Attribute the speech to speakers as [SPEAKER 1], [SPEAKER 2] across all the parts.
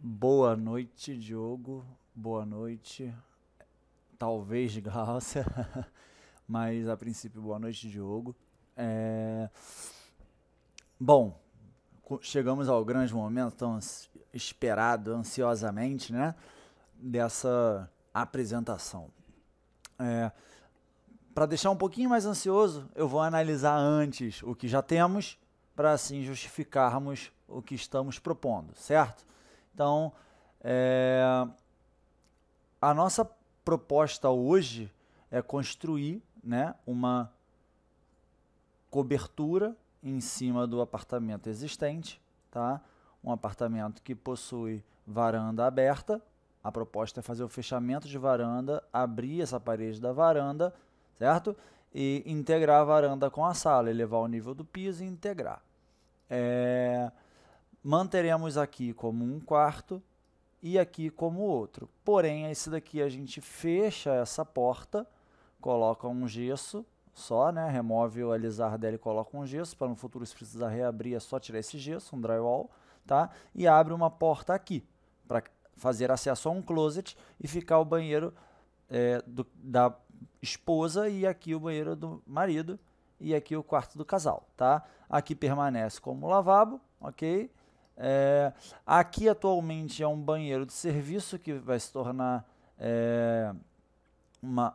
[SPEAKER 1] Boa noite, Diogo. Boa noite. Talvez Glaucia, mas a princípio, boa noite, Diogo. É, Bom, chegamos ao grande momento tão esperado ansiosamente, né? Dessa apresentação. Para deixar um pouquinho mais ansioso, eu vou analisar antes o que já temos, para assim justificarmos o que estamos propondo, certo? Então, é, a nossa proposta hoje é construir, né, uma cobertura em cima do apartamento existente, tá? Um apartamento que possui varanda aberta. A proposta é fazer o fechamento de varanda, abrir essa parede da varanda, certo? E integrar a varanda com a sala, elevar o nível do piso e integrar. Manteremos aqui como um quarto e aqui como outro. Porém, esse daqui a gente fecha essa porta, coloca um gesso só, né? Remove o alisar dela e coloca um gesso, para no futuro se precisar reabrir é só tirar esse gesso, um drywall, tá? E abre uma porta aqui, para fazer acesso a um closet e ficar o banheiro da esposa e aqui o banheiro do marido e aqui o quarto do casal, tá? Aqui permanece como lavabo, ok? Aqui atualmente é um banheiro de serviço que vai se tornar uma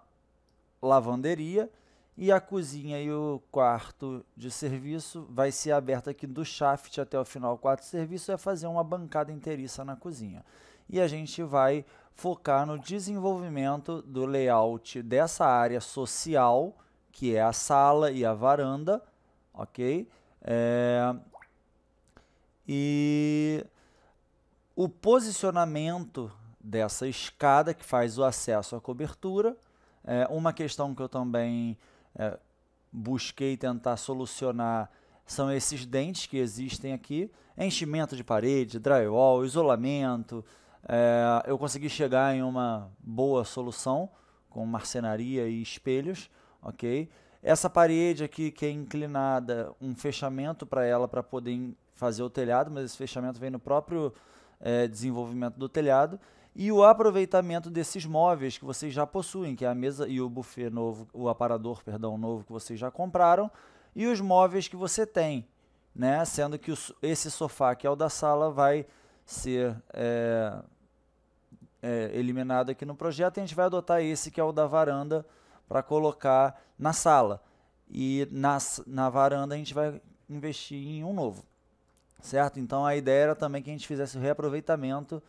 [SPEAKER 1] lavanderia, e a cozinha e o quarto de serviço vai ser aberto aqui do shaft até o final. O quarto de serviço é fazer uma bancada inteiriça na cozinha. E a gente vai focar no desenvolvimento do layout dessa área social, que é a sala e a varanda, ok? E o posicionamento dessa escada que faz o acesso à cobertura. Uma questão que eu também busquei tentar solucionar são esses dentes que existem aqui, enchimento de parede, drywall, isolamento. Eu consegui chegar em uma boa solução com marcenaria e espelhos, ok? Essa parede aqui que é inclinada, um fechamento para ela para poder fazer o telhado, mas esse fechamento vem no próprio desenvolvimento do telhado. E o aproveitamento desses móveis que vocês já possuem, que é a mesa e o buffet novo, o aparador, perdão, novo que vocês já compraram, e os móveis que você tem, né? Sendo que esse sofá, que é o da sala, vai ser eliminado aqui no projeto, e a gente vai adotar esse que é o da varanda para colocar na sala. E na varanda a gente vai investir em um novo, certo? Então a ideia era também que a gente fizesse o reaproveitamento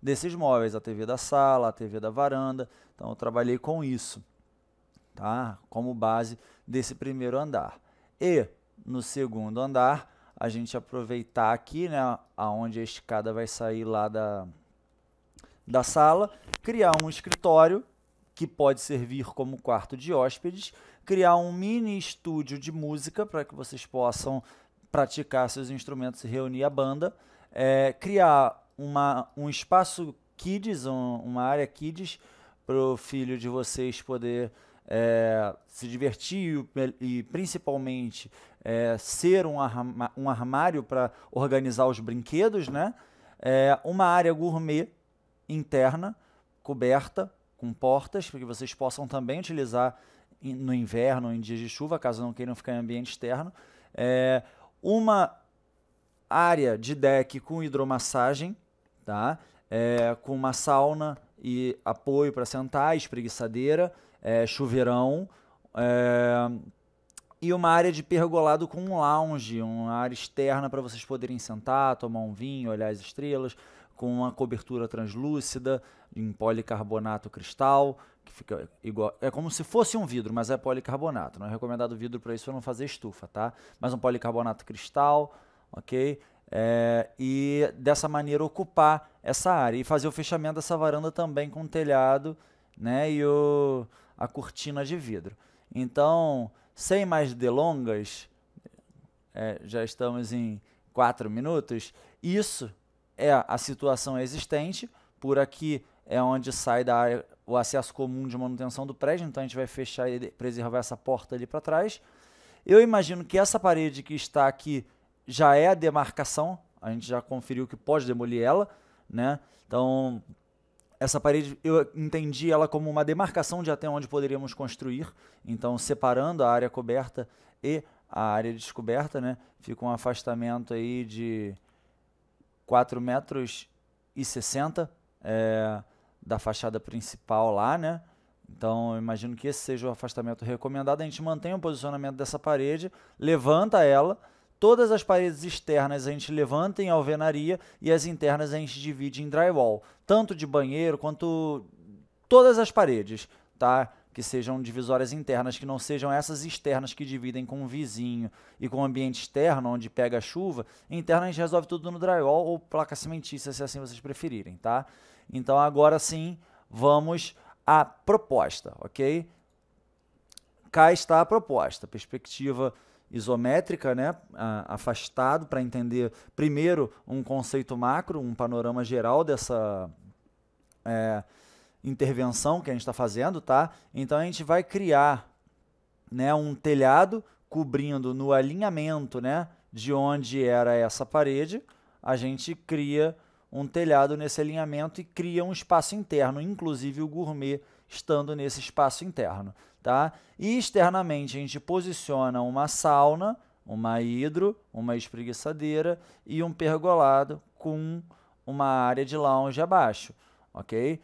[SPEAKER 1] desses móveis, a TV da sala, a TV da varanda. Então eu trabalhei com isso, tá? Como base desse primeiro andar. E no segundo andar, a gente aproveitar aqui, né, aonde a escada vai sair lá da sala, criar um escritório que pode servir como quarto de hóspedes, criar um mini estúdio de música para que vocês possam praticar seus instrumentos e reunir a banda, criar um espaço kids, uma área kids para o filho de vocês poder se divertir e principalmente ser um armário para organizar os brinquedos, né? Uma área gourmet interna, coberta, com portas, para que vocês possam também utilizar no inverno, em dias de chuva, caso não queiram ficar em ambiente externo. Uma área de deck com hidromassagem, tá? Com uma sauna e apoio para sentar, espreguiçadeira, chuveirão, e uma área de pergolado com um lounge, uma área externa para vocês poderem sentar, tomar um vinho, olhar as estrelas, com uma cobertura translúcida em policarbonato cristal, que fica igual, é como se fosse um vidro, mas é policarbonato. Não é recomendado vidro para isso, para não fazer estufa, tá? Mas um policarbonato cristal, ok? E dessa maneira ocupar essa área e fazer o fechamento dessa varanda também com telhado, né? E a cortina de vidro. Então, sem mais delongas, já estamos em 4 minutos. Isso é a situação existente. Por aqui é onde sai da área o acesso comum de manutenção do prédio, então a gente vai fechar e preservar essa porta ali para trás. Eu imagino que essa parede que está aqui já é a demarcação, a gente já conferiu que pode demolir ela, né? Então, essa parede eu entendi ela como uma demarcação de até onde poderíamos construir, então separando a área coberta e a área descoberta, né? Fica um afastamento aí de 4,60 m da fachada principal lá, né? Então, eu imagino que esse seja o afastamento recomendado. A gente mantém o posicionamento dessa parede, levanta ela, todas as paredes externas a gente levanta em alvenaria e as internas a gente divide em drywall, tanto de banheiro quanto todas as paredes, tá? Que sejam divisórias internas, que não sejam essas externas que dividem com o vizinho e com o ambiente externo, onde pega a chuva. Interna a gente resolve tudo no drywall ou placa cimentícia, se assim vocês preferirem, tá? Então, agora sim, vamos à proposta, ok? Cá está a proposta, perspectiva isométrica, né? Afastado para entender primeiro um conceito macro, um panorama geral dessa intervenção que a gente está fazendo, tá? Então a gente vai criar, né, um telhado cobrindo no alinhamento, né, de onde era essa parede, a gente cria um telhado nesse alinhamento e cria um espaço interno, inclusive o gourmet estando nesse espaço interno, tá? E externamente a gente posiciona uma sauna, uma hidro, uma espreguiçadeira e um pergolado com uma área de lounge abaixo, ok?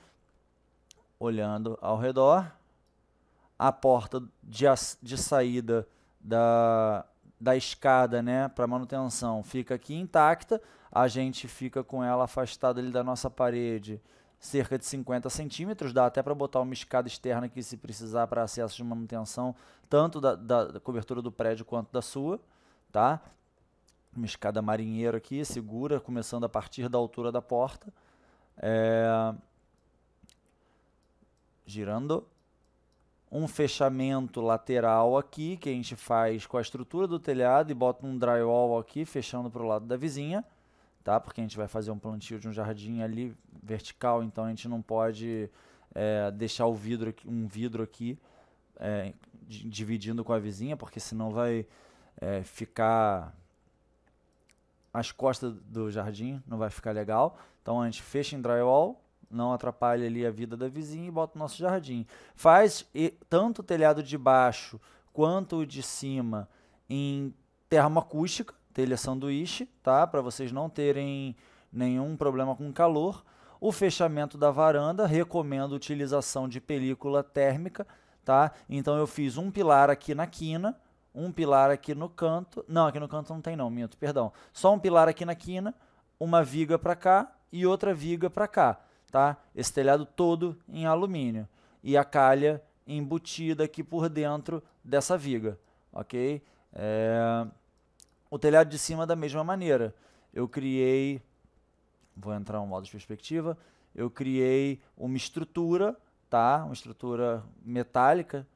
[SPEAKER 1] Olhando ao redor, a porta de saída da escada, né, para manutenção fica aqui intacta, a gente fica com ela afastada ali da nossa parede cerca de 50 centímetros, dá até para botar uma escada externa aqui se precisar para acesso de manutenção, tanto da cobertura do prédio quanto da sua, tá? Uma escada marinheiro aqui, segura, começando a partir da altura da porta. Girando. Um fechamento lateral aqui, que a gente faz com a estrutura do telhado e bota um drywall aqui, fechando para o lado da vizinha, tá? Porque a gente vai fazer um plantio de um jardim ali vertical, então a gente não pode deixar um vidro aqui dividindo com a vizinha, porque senão vai ficar às costas do jardim, não vai ficar legal. Então a gente fecha em drywall, não atrapalha ali a vida da vizinha e bota o nosso jardim. Faz tanto o telhado de baixo quanto o de cima em termoacústica, telha sanduíche, tá? Para vocês não terem nenhum problema com calor. O fechamento da varanda, recomendo utilização de película térmica, tá? Então eu fiz um pilar aqui na quina, um pilar aqui no canto, não, aqui no canto não tem não, minto, perdão. Só um pilar aqui na quina, uma viga para cá e outra viga para cá. Tá? Esse telhado todo em alumínio e a calha embutida aqui por dentro dessa viga, ok? O telhado de cima da mesma maneira. Eu criei, vou entrar no modo de perspectiva, eu criei uma estrutura, tá? Uma estrutura metálica,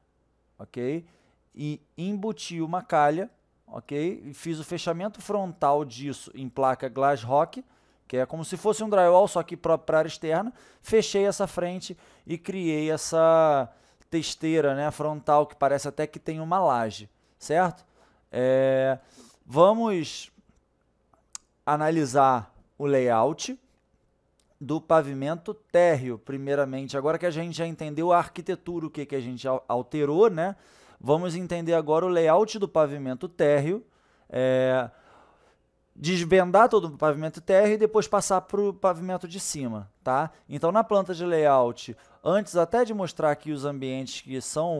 [SPEAKER 1] ok? E embuti uma calha, ok? E fiz o fechamento frontal disso em placa Glass Rock, que é como se fosse um drywall, só que próprio para a área externa. Fechei essa frente e criei essa testeira, né, frontal, que parece até que tem uma laje, certo? Vamos analisar o layout do pavimento térreo, primeiramente. Agora que a gente já entendeu a arquitetura, o que a gente alterou, né? Vamos entender agora o layout do pavimento térreo, desvendar todo o pavimento térreo e depois passar para o pavimento de cima, tá? Então, na planta de layout, antes até de mostrar aqui os ambientes que são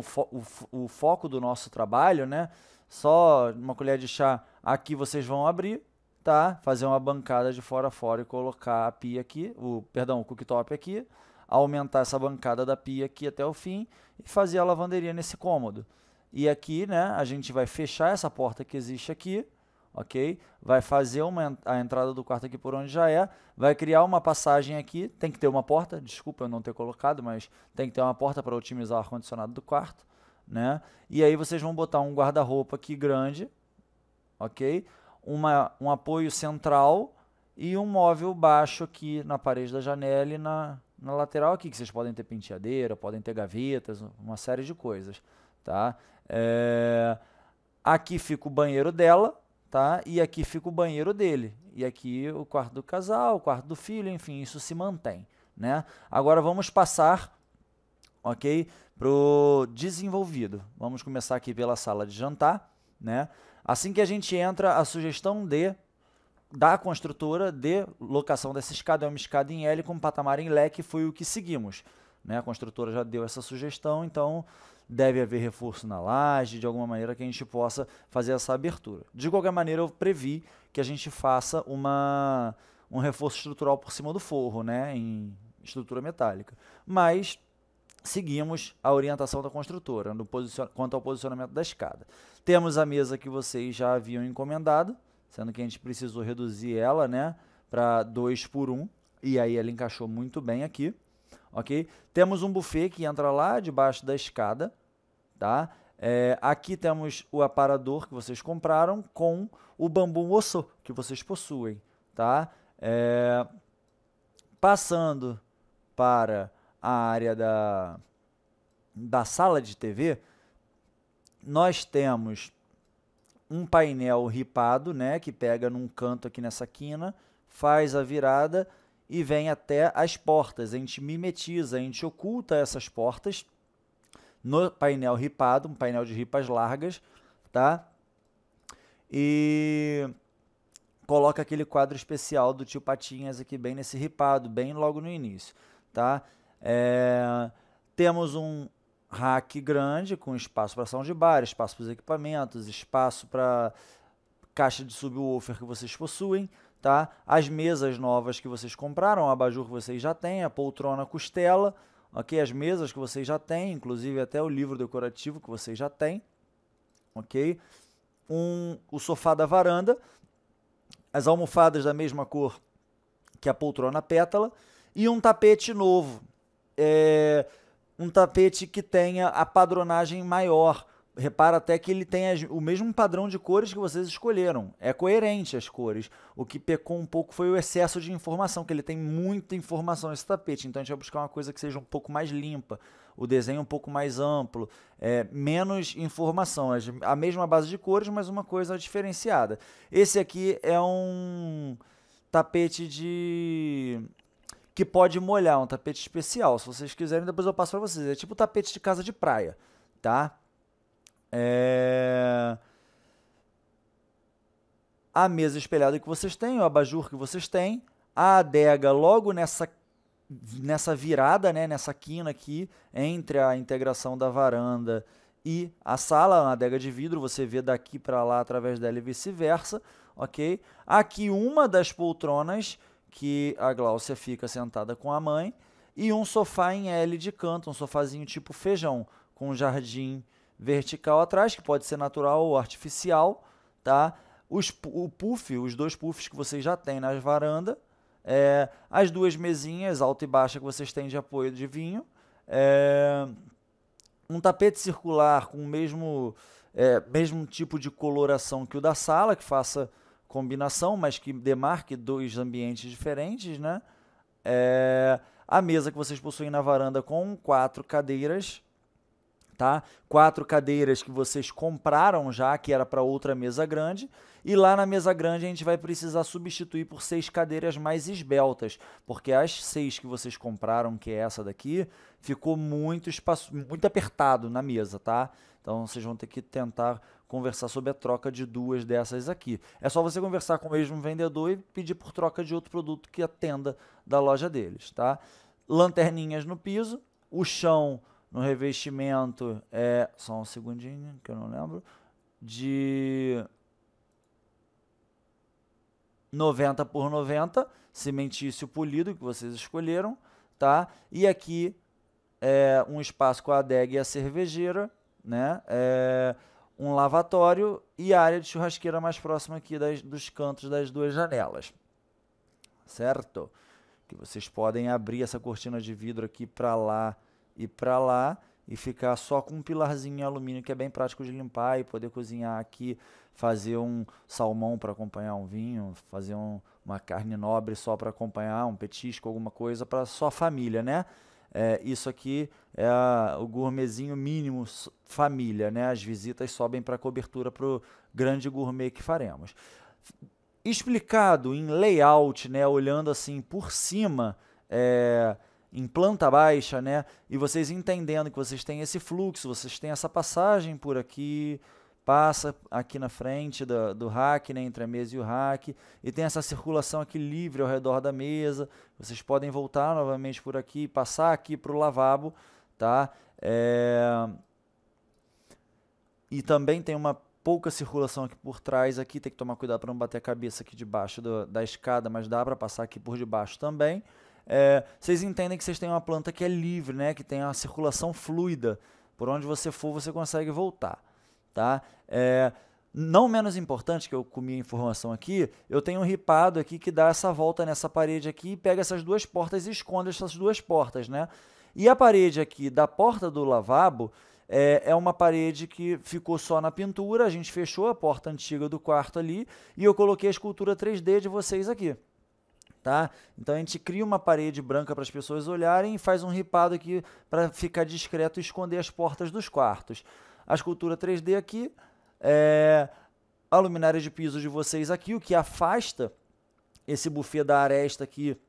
[SPEAKER 1] o foco do nosso trabalho, né? Só uma colher de chá aqui vocês vão abrir, tá? Fazer uma bancada de fora a fora e colocar a pia aqui, o cooktop aqui, aumentar essa bancada da pia aqui até o fim e fazer a lavanderia nesse cômodo. E aqui, né, a gente vai fechar essa porta que existe aqui, ok? Vai fazer a entrada do quarto aqui por onde já vai criar uma passagem aqui, tem que ter uma porta, desculpa eu não ter colocado, mas tem que ter uma porta para otimizar o ar-condicionado do quarto, né? E aí vocês vão botar um guarda-roupa aqui grande, ok? Um apoio central e um móvel baixo aqui na parede da janela e na lateral aqui, que vocês podem ter penteadeira, podem ter gavetas, uma série de coisas, tá? Aqui fica o banheiro dela, tá? E aqui fica o banheiro dele. E aqui o quarto do casal, o quarto do filho, enfim, isso se mantém, né? Agora vamos passar, ok, para o desenvolvido. Vamos começar aqui pela sala de jantar, né? Assim que a gente entra, a sugestão da construtora de locação dessa escada é uma escada em L com patamar em leque, foi o que seguimos, né? A construtora já deu essa sugestão, então deve haver reforço na laje, de alguma maneira que a gente possa fazer essa abertura. De qualquer maneira, eu previ que a gente faça um reforço estrutural por cima do forro, né? Em estrutura metálica. Mas seguimos a orientação da construtora quanto ao posicionamento da escada. Temos a mesa que vocês já haviam encomendado, sendo que a gente precisou reduzir ela, né, para 2 por 1, e aí ela encaixou muito bem aqui, ok? Temos um buffet que entra lá debaixo da escada, tá? Aqui temos o aparador que vocês compraram com o bambu osso que vocês possuem, tá? Passando para a área da sala de TV, nós temos um painel ripado, né, que pega num canto aqui nessa quina, faz a virada e vem até as portas. A gente mimetiza, a gente oculta essas portas no painel ripado, um painel de ripas largas, tá? E coloca aquele quadro especial do Tio Patinhas aqui bem nesse ripado, bem logo no início, tá? Temos um rack grande com espaço para soundbar, espaço para os equipamentos, espaço para caixa de subwoofer que vocês possuem, tá? As mesas novas que vocês compraram, o abajur que vocês já têm, a poltrona costela, ok? As mesas que vocês já têm, inclusive até o livro decorativo que vocês já têm, ok? O sofá da varanda, as almofadas da mesma cor que a poltrona pétala e um tapete novo. Um tapete que tenha a padronagem maior. Repara até que ele tem o mesmo padrão de cores que vocês escolheram. É coerente as cores. O que pecou um pouco foi o excesso de informação, que ele tem muita informação nesse tapete. Então a gente vai buscar uma coisa que seja um pouco mais limpa. O desenho um pouco mais amplo. Menos informação. A mesma base de cores, mas uma coisa diferenciada. Esse aqui é um tapete que pode molhar, um tapete especial. Se vocês quiserem, depois eu passo para vocês. É tipo tapete de casa de praia, tá? A mesa espelhada que vocês têm, o abajur que vocês têm, a adega logo nessa virada, né, nessa quina aqui, entre a integração da varanda e a sala, uma adega de vidro, você vê daqui para lá através dela e vice-versa, ok? Aqui uma das poltronas que a Gláucia fica sentada com a mãe, e um sofá em L de canto, um sofazinho tipo feijão, com um jardim vertical atrás, que pode ser natural ou artificial, tá? O puff, os 2 puffs que vocês já têm na varanda, as 2 mesinhas, alta e baixa, que vocês têm de apoio de vinho, um tapete circular com o mesmo tipo de coloração que o da sala, que faça combinação, mas que demarque 2 ambientes diferentes, né? A mesa que vocês possuem na varanda com 4 cadeiras, tá? 4 cadeiras que vocês compraram já, que era para outra mesa grande, e lá na mesa grande a gente vai precisar substituir por 6 cadeiras mais esbeltas, porque as 6 que vocês compraram, que é essa daqui, ficou muito apertado na mesa, tá? Então vocês vão ter que tentar conversar sobre a troca de 2 dessas aqui. É só você conversar com o mesmo vendedor e pedir por troca de outro produto que atenda da loja deles, tá? Lanterninhas no piso, o chão no revestimento só um segundinho que eu não lembro, de 90 por 90, cimentício polido que vocês escolheram, tá? E aqui um espaço com a adega e a cervejeira, né? Um lavatório e a área de churrasqueira mais próxima aqui dos cantos das 2 janelas, certo? Que vocês podem abrir essa cortina de vidro aqui para lá e ficar só com um pilarzinho em alumínio, que é bem prático de limpar e poder cozinhar aqui, fazer um salmão para acompanhar um vinho, fazer uma carne nobre só para acompanhar, um petisco, alguma coisa para só a família, né? Isso aqui é o gourmetzinho mínimo família, né? As visitas sobem para a cobertura para o grande gourmet que faremos. Explicado em layout, né? Olhando assim por cima, em planta baixa, né? E vocês entendendo que vocês têm esse fluxo, vocês têm essa passagem por aqui, passa aqui na frente do rack, né, entre a mesa e o rack, e tem essa circulação aqui livre ao redor da mesa. Vocês podem voltar novamente por aqui, passar aqui para o lavabo, tá? E também tem uma pouca circulação aqui por trás, aqui tem que tomar cuidado para não bater a cabeça aqui debaixo da escada, mas dá para passar aqui por debaixo também. Vocês entendem que vocês têm uma planta que é livre, né, que tem a circulação fluida, por onde você for você consegue voltar. Tá? Não menos importante, que eu comi a informação aqui, eu tenho um ripado aqui que dá essa volta nessa parede aqui, pega essas duas portas e esconde essas duas portas, né? E a parede aqui da porta do lavabo é uma parede que ficou só na pintura, a gente fechou a porta antiga do quarto ali e eu coloquei a escultura 3D de vocês aqui. Tá? Então a gente cria uma parede branca para as pessoas olharem e faz um ripado aqui para ficar discreto e esconder as portas dos quartos. A escultura 3D aqui, a luminária de piso de vocês aqui, o que afasta esse buffet da aresta aqui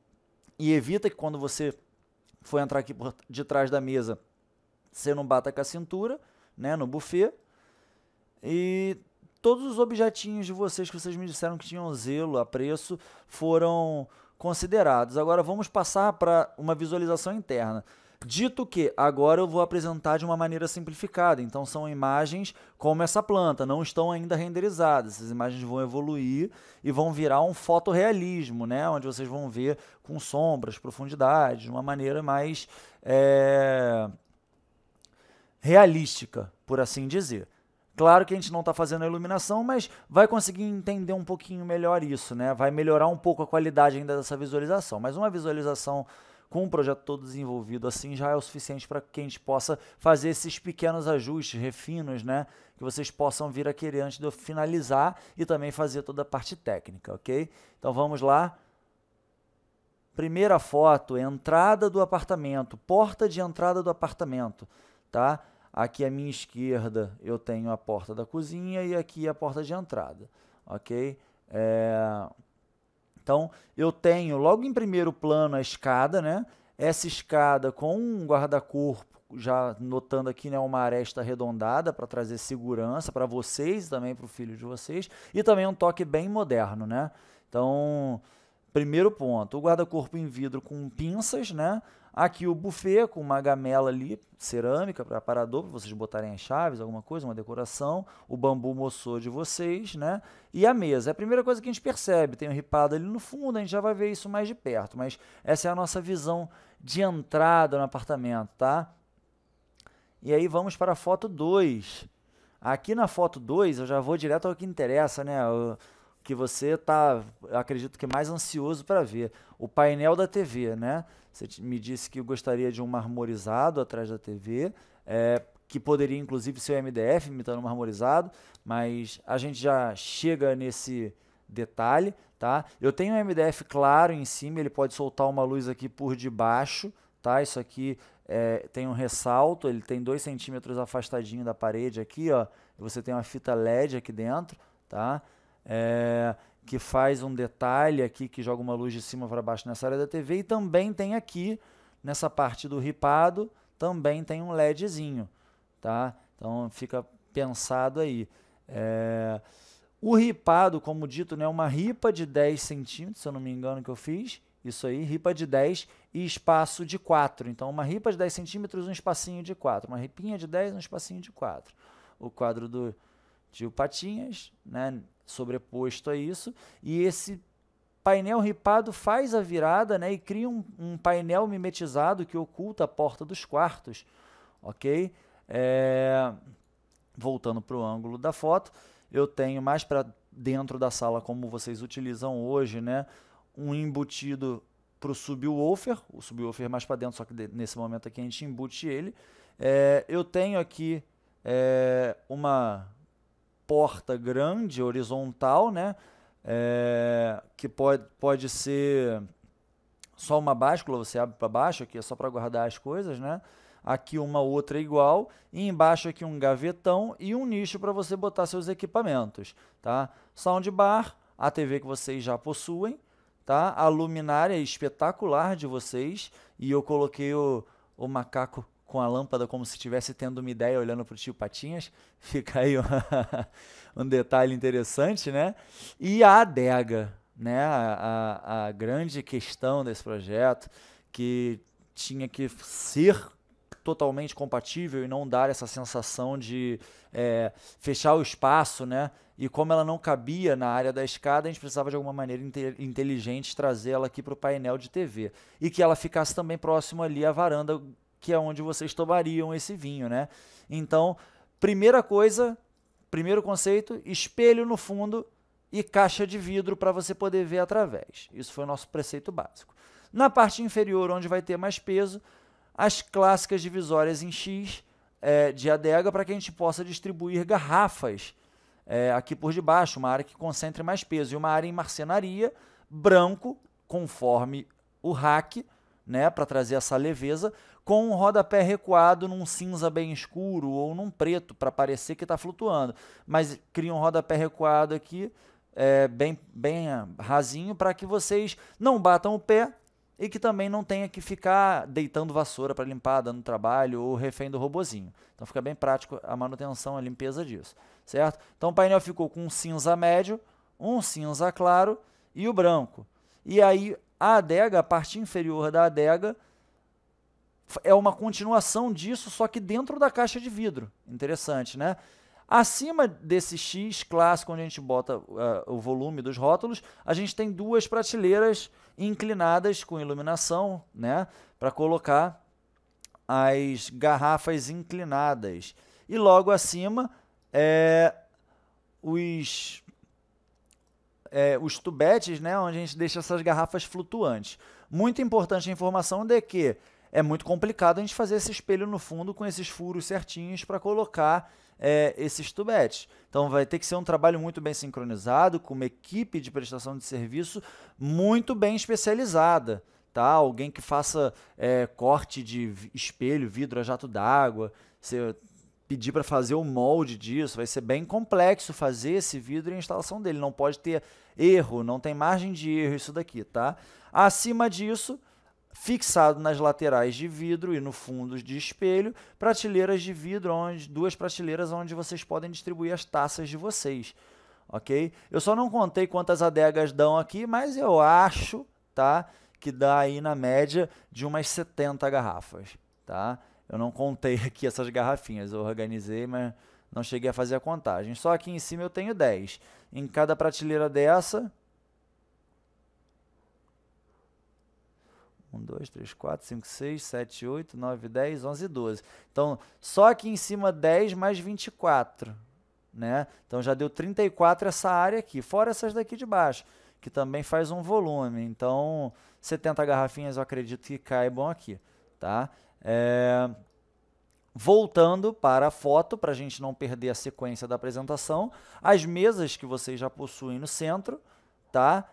[SPEAKER 1] e evita que quando você for entrar aqui por detrás da mesa, você não bata com a cintura, né, no buffet. E todos os objetinhos de vocês que vocês me disseram que tinham zelo, apreço, foram considerados. Agora vamos passar para uma visualização interna. Dito que agora eu vou apresentar de uma maneira simplificada, então são imagens como essa planta, não estão ainda renderizadas. Essas imagens vão evoluir e vão virar um fotorrealismo, né? Onde vocês vão ver com sombras, profundidade, de uma maneira mais realística, por assim dizer. Claro que a gente não está fazendo a iluminação, mas vai conseguir entender um pouquinho melhor isso, né? Vai melhorar um pouco a qualidade ainda dessa visualização, mas uma visualização com o projeto todo desenvolvido assim já é o suficiente para que a gente possa fazer esses pequenos ajustes, refinos, né, que vocês possam vir a querer antes de eu finalizar e também fazer toda a parte técnica, ok? Então vamos lá. Primeira foto, entrada do apartamento, porta de entrada do apartamento, tá? Aqui à minha esquerda eu tenho a porta da cozinha e aqui a porta de entrada, ok? Então, eu tenho logo em primeiro plano a escada, né? Essa escada com um guarda-corpo, já notando aqui, né, uma aresta arredondada para trazer segurança para vocês e também para o filho de vocês. E também um toque bem moderno, né? Então, primeiro ponto, o guarda-corpo em vidro com pinças, né? Aqui o buffet com uma gamela ali, cerâmica, para aparador, para vocês botarem as chaves, alguma coisa, uma decoração. O bambu moçô de vocês, né? E a mesa. É a primeira coisa que a gente percebe. Tem um ripado ali no fundo, a gente já vai ver isso mais de perto. Mas essa é a nossa visão de entrada no apartamento, tá? E aí vamos para a foto 2. Aqui na foto 2, eu já vou direto ao que interessa, né? Que você está, acredito que mais ansioso para ver. O painel da TV, né? Você me disse que gostaria de um marmorizado atrás da TV, que poderia inclusive ser o MDF imitando um marmorizado, mas a gente já chega nesse detalhe, tá? Eu tenho um MDF claro em cima, ele pode soltar uma luz aqui por debaixo, tá? Isso aqui tem um ressalto, ele tem 2 centímetros afastadinho da parede aqui, ó. Você tem uma fita LED aqui dentro, tá? Que faz um detalhe aqui, que joga uma luz de cima para baixo nessa área da TV, e também tem aqui, nessa parte do ripado, também tem um LEDzinho, tá? Então fica pensado aí. O ripado, como dito, né, uma ripa de 10 centímetros, se eu não me engano que eu fiz, isso aí, ripa de 10 e espaço de 4. Então uma ripa de 10 centímetros, um espacinho de 4. Uma ripinha de 10, um espacinho de 4. O quadro do tio Patinhas, né, sobreposto a isso, e esse painel ripado faz a virada, né, e cria um painel mimetizado que oculta a porta dos quartos, ok? Voltando para o ângulo da foto, eu tenho mais para dentro da sala, como vocês utilizam hoje, né, um embutido para o subwoofer, o subwoofer mais para dentro, só que nesse momento aqui a gente embute ele. Eu tenho aqui uma porta grande, horizontal, né? Que pode ser só uma báscula, você abre para baixo, aqui é só para guardar as coisas, né? Aqui uma outra igual, e embaixo aqui um gavetão e um nicho para você botar seus equipamentos, tá? Soundbar, a TV que vocês já possuem, tá? A luminária espetacular de vocês, e eu coloquei o macaco com a lâmpada como se estivesse tendo uma ideia olhando para o tio Patinhas, fica aí um detalhe interessante, né? E a adega, né? A grande questão desse projeto, que tinha que ser totalmente compatível e não dar essa sensação de fechar o espaço, né? E como ela não cabia na área da escada, a gente precisava de alguma maneira inteligente trazer ela aqui para o painel de TV. E que ela ficasse também próximo ali à varanda, que é onde vocês tomariam esse vinho, né? Então, primeira coisa, primeiro conceito, espelho no fundo e caixa de vidro para você poder ver através. Isso foi o nosso preceito básico. Na parte inferior, onde vai ter mais peso, as clássicas divisórias em X de adega para que a gente possa distribuir garrafas aqui por debaixo, uma área que concentre mais peso, e uma área em marcenaria, branco, conforme o rack, né, para trazer essa leveza, com um rodapé recuado num cinza bem escuro ou num preto, para parecer que está flutuando. Mas cria um rodapé recuado aqui, bem rasinho, para que vocês não batam o pé e que também não tenha que ficar deitando vassoura para limpar, dando trabalho ou refém do robozinho. Então fica bem prático a manutenção, a limpeza disso, certo? Então o painel ficou com um cinza médio, um cinza claro e o branco. E aí a adega, a parte inferior da adega, é uma continuação disso, só que dentro da caixa de vidro. Interessante, né? Acima desse X clássico, onde a gente bota o volume dos rótulos, a gente tem duas prateleiras inclinadas com iluminação, né, para colocar as garrafas inclinadas. E logo acima, os tubetes, né, onde a gente deixa essas garrafas flutuantes. Muito importante a informação de que é muito complicado a gente fazer esse espelho no fundo com esses furos certinhos para colocar esses tubetes. Então vai ter que ser um trabalho muito bem sincronizado, com uma equipe de prestação de serviço muito bem especializada, tá? Alguém que faça corte de espelho, vidro a jato d'água, você pedir para fazer o molde disso, vai ser bem complexo fazer esse vidro e a instalação dele, não pode ter erro, não tem margem de erro isso daqui, tá? Acima disso, fixado nas laterais de vidro e no fundo de espelho, prateleiras de vidro, duas prateleiras onde vocês podem distribuir as taças de vocês, ok? Eu só não contei quantas adegas dão aqui, mas eu acho, tá, que dá aí na média de umas 70 garrafas, tá? Eu não contei aqui essas garrafinhas, eu organizei, mas não cheguei a fazer a contagem. Só aqui em cima eu tenho 10. Em cada prateleira dessa, 1, 2, 3, 4, 5, 6, 7, 8, 9, 10, 11, 12. Então, só aqui em cima 10 mais 24, né? Então, já deu 34 essa área aqui, fora essas daqui de baixo, que também faz um volume. Então, 70 garrafinhas eu acredito que caibam aqui, tá? Voltando para a foto, para a gente não perder a sequência da apresentação, as mesas que vocês já possuem no centro, tá?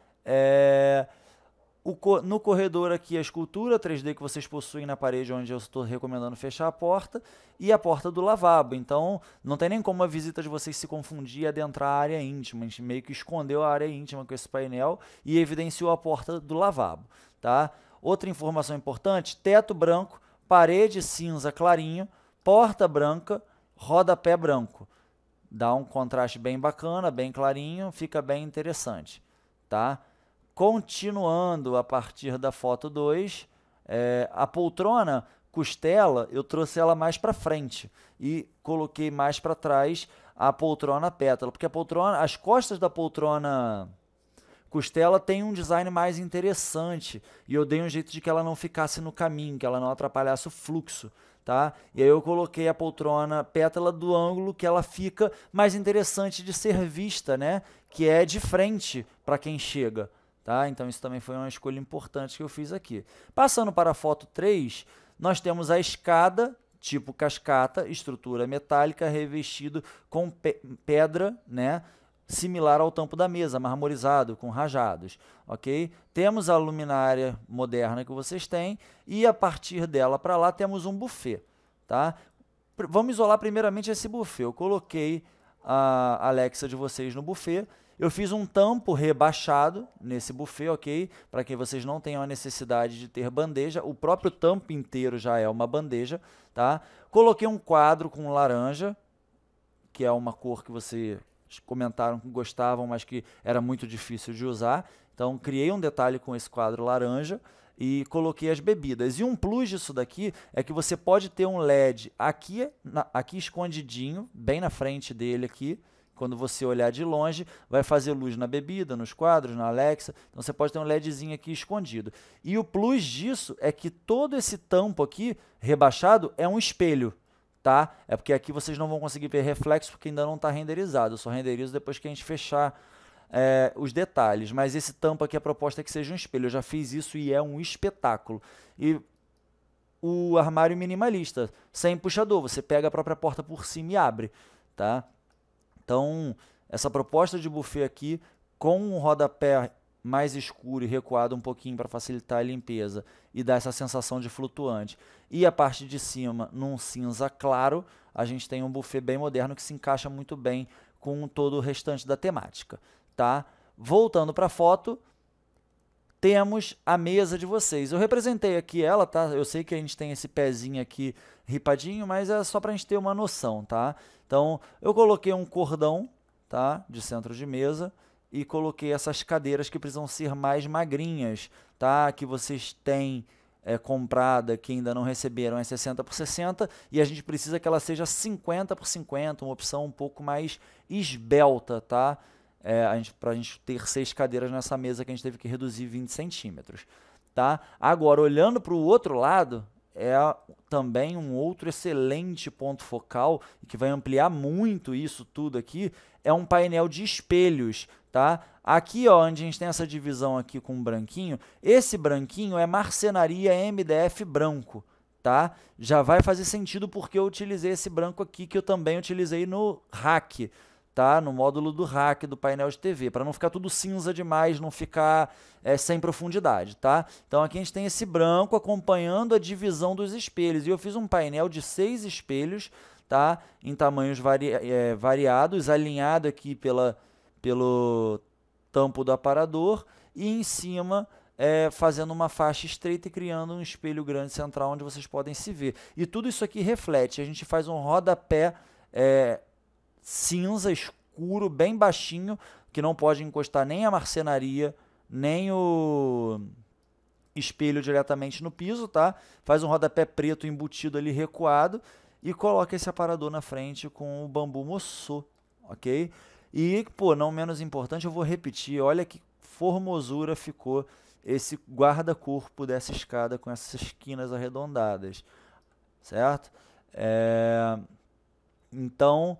[SPEAKER 1] No corredor aqui a escultura 3D que vocês possuem na parede, onde eu estou recomendando fechar a porta, e a porta do lavabo. Então, não tem nem como a visita de vocês se confundir e adentrar a área íntima. A gente meio que escondeu a área íntima com esse painel e evidenciou a porta do lavabo, tá? Outra informação importante, teto branco, parede cinza clarinho, porta branca, rodapé branco. Dá um contraste bem bacana, bem clarinho, fica bem interessante, tá? Continuando a partir da foto 2, a poltrona costela, eu trouxe ela mais para frente e coloquei mais para trás a poltrona pétala, porque as costas da poltrona costela tem um design mais interessante e eu dei um jeito de que ela não ficasse no caminho, que ela não atrapalhasse o fluxo, tá? E aí eu coloquei a poltrona pétala do ângulo que ela fica mais interessante de ser vista, né? Que é de frente para quem chega. Tá? Então isso também foi uma escolha importante que eu fiz aqui. Passando para a foto 3, nós temos a escada, tipo cascata, estrutura metálica, revestido com pedra, né? similar ao tampo da mesa, marmorizado, com rajados, ok? Temos a luminária moderna que vocês têm e a partir dela para lá temos um buffet, tá? Vamos isolar primeiramente esse buffet. Eu coloquei a Alexa de vocês no buffet. Eu fiz um tampo rebaixado nesse buffet, ok? Para que vocês não tenham a necessidade de ter bandeja. O próprio tampo inteiro já é uma bandeja, tá? Coloquei um quadro com laranja, que é uma cor que vocês comentaram que gostavam, mas que era muito difícil de usar. Então, criei um detalhe com esse quadro laranja e coloquei as bebidas. E um plus disso daqui é que você pode ter um LED aqui escondidinho, bem na frente dele aqui. Quando você olhar de longe, vai fazer luz na bebida, nos quadros, na Alexa. Então, você pode ter um LEDzinho aqui escondido. E o plus disso é que todo esse tampo aqui, rebaixado, é um espelho. Tá? É porque aqui vocês não vão conseguir ver reflexo porque ainda não está renderizado. Eu só renderizo depois que a gente fechar os detalhes. Mas esse tampo aqui, a proposta é que seja um espelho. Eu já fiz isso e é um espetáculo. E o armário minimalista, sem puxador. Você pega a própria porta por cima e abre. Tá? Então, essa proposta de buffet aqui, com um rodapé mais escuro e recuado um pouquinho para facilitar a limpeza e dar essa sensação de flutuante. E a parte de cima, num cinza claro, a gente tem um buffet bem moderno que se encaixa muito bem com todo o restante da temática. Tá? Voltando para a foto, temos a mesa de vocês. Eu representei aqui ela, tá? Eu sei que a gente tem esse pezinho aqui ripadinho, mas é só para a gente ter uma noção, tá? Então, eu coloquei um cordão, tá? De centro de mesa, e coloquei essas cadeiras que precisam ser mais magrinhas, tá? Que vocês têm comprada, que ainda não receberam, é 60 por 60, e a gente precisa que ela seja 50 por 50, uma opção um pouco mais esbelta, tá? Para a gente ter 6 cadeiras nessa mesa que a gente teve que reduzir 20 centímetros, tá? Agora, olhando para o outro lado, é também um outro excelente ponto focal, e que vai ampliar muito isso tudo aqui, é um painel de espelhos, tá? Aqui, ó, onde a gente tem essa divisão aqui com um branquinho, esse branquinho é marcenaria MDF branco, tá? Já vai fazer sentido porque eu utilizei esse branco aqui, que eu também utilizei no rack, tá? No módulo do rack do painel de TV, para não ficar tudo cinza demais, não ficar sem profundidade, tá? Então aqui a gente tem esse branco acompanhando a divisão dos espelhos, e eu fiz um painel de 6 espelhos, tá? Em tamanhos variados, alinhado aqui pelo tampo do aparador, e em cima fazendo uma faixa estreita e criando um espelho grande central onde vocês podem se ver. E tudo isso aqui reflete, a gente faz um rodapé cinza escuro, bem baixinho, que não pode encostar nem a marcenaria, nem o espelho diretamente no piso, tá? Faz um rodapé preto embutido ali, recuado, e coloca esse aparador na frente com o bambu moçô, ok? E, pô, não menos importante, eu vou repetir, olha que formosura ficou esse guarda-corpo dessa escada com essas esquinas arredondadas, certo? Então,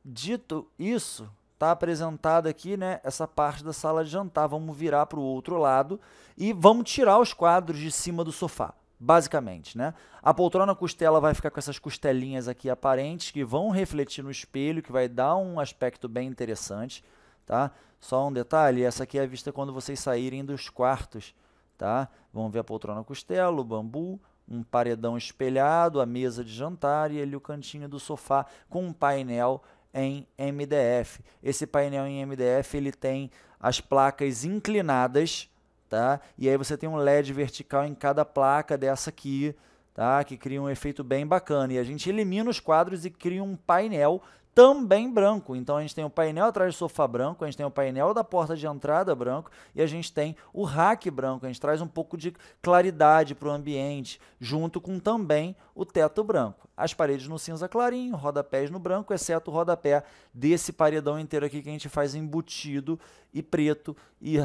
[SPEAKER 1] dito isso, está apresentada aqui, né, essa parte da sala de jantar. Vamos virar para o outro lado e vamos tirar os quadros de cima do sofá, basicamente, né? A poltrona costela vai ficar com essas costelinhas aqui aparentes que vão refletir no espelho, que vai dar um aspecto bem interessante, tá? Só um detalhe, essa aqui é a vista quando vocês saírem dos quartos, tá? Vamos ver a poltrona costela, o bambu, um paredão espelhado, a mesa de jantar e ali o cantinho do sofá com um painel em MDF. Esse painel em MDF ele tem as placas inclinadas, tá? E aí você tem um LED vertical em cada placa dessa aqui, tá? Que cria um efeito bem bacana. E a gente elimina os quadros e cria um painel também branco. Então a gente tem o painel atrás do sofá branco, a gente tem o painel da porta de entrada branco e a gente tem o rack branco. A gente traz um pouco de claridade para o ambiente, junto com também o teto branco. As paredes no cinza clarinho, rodapés no branco, exceto o rodapé desse paredão inteiro aqui que a gente faz embutido e preto e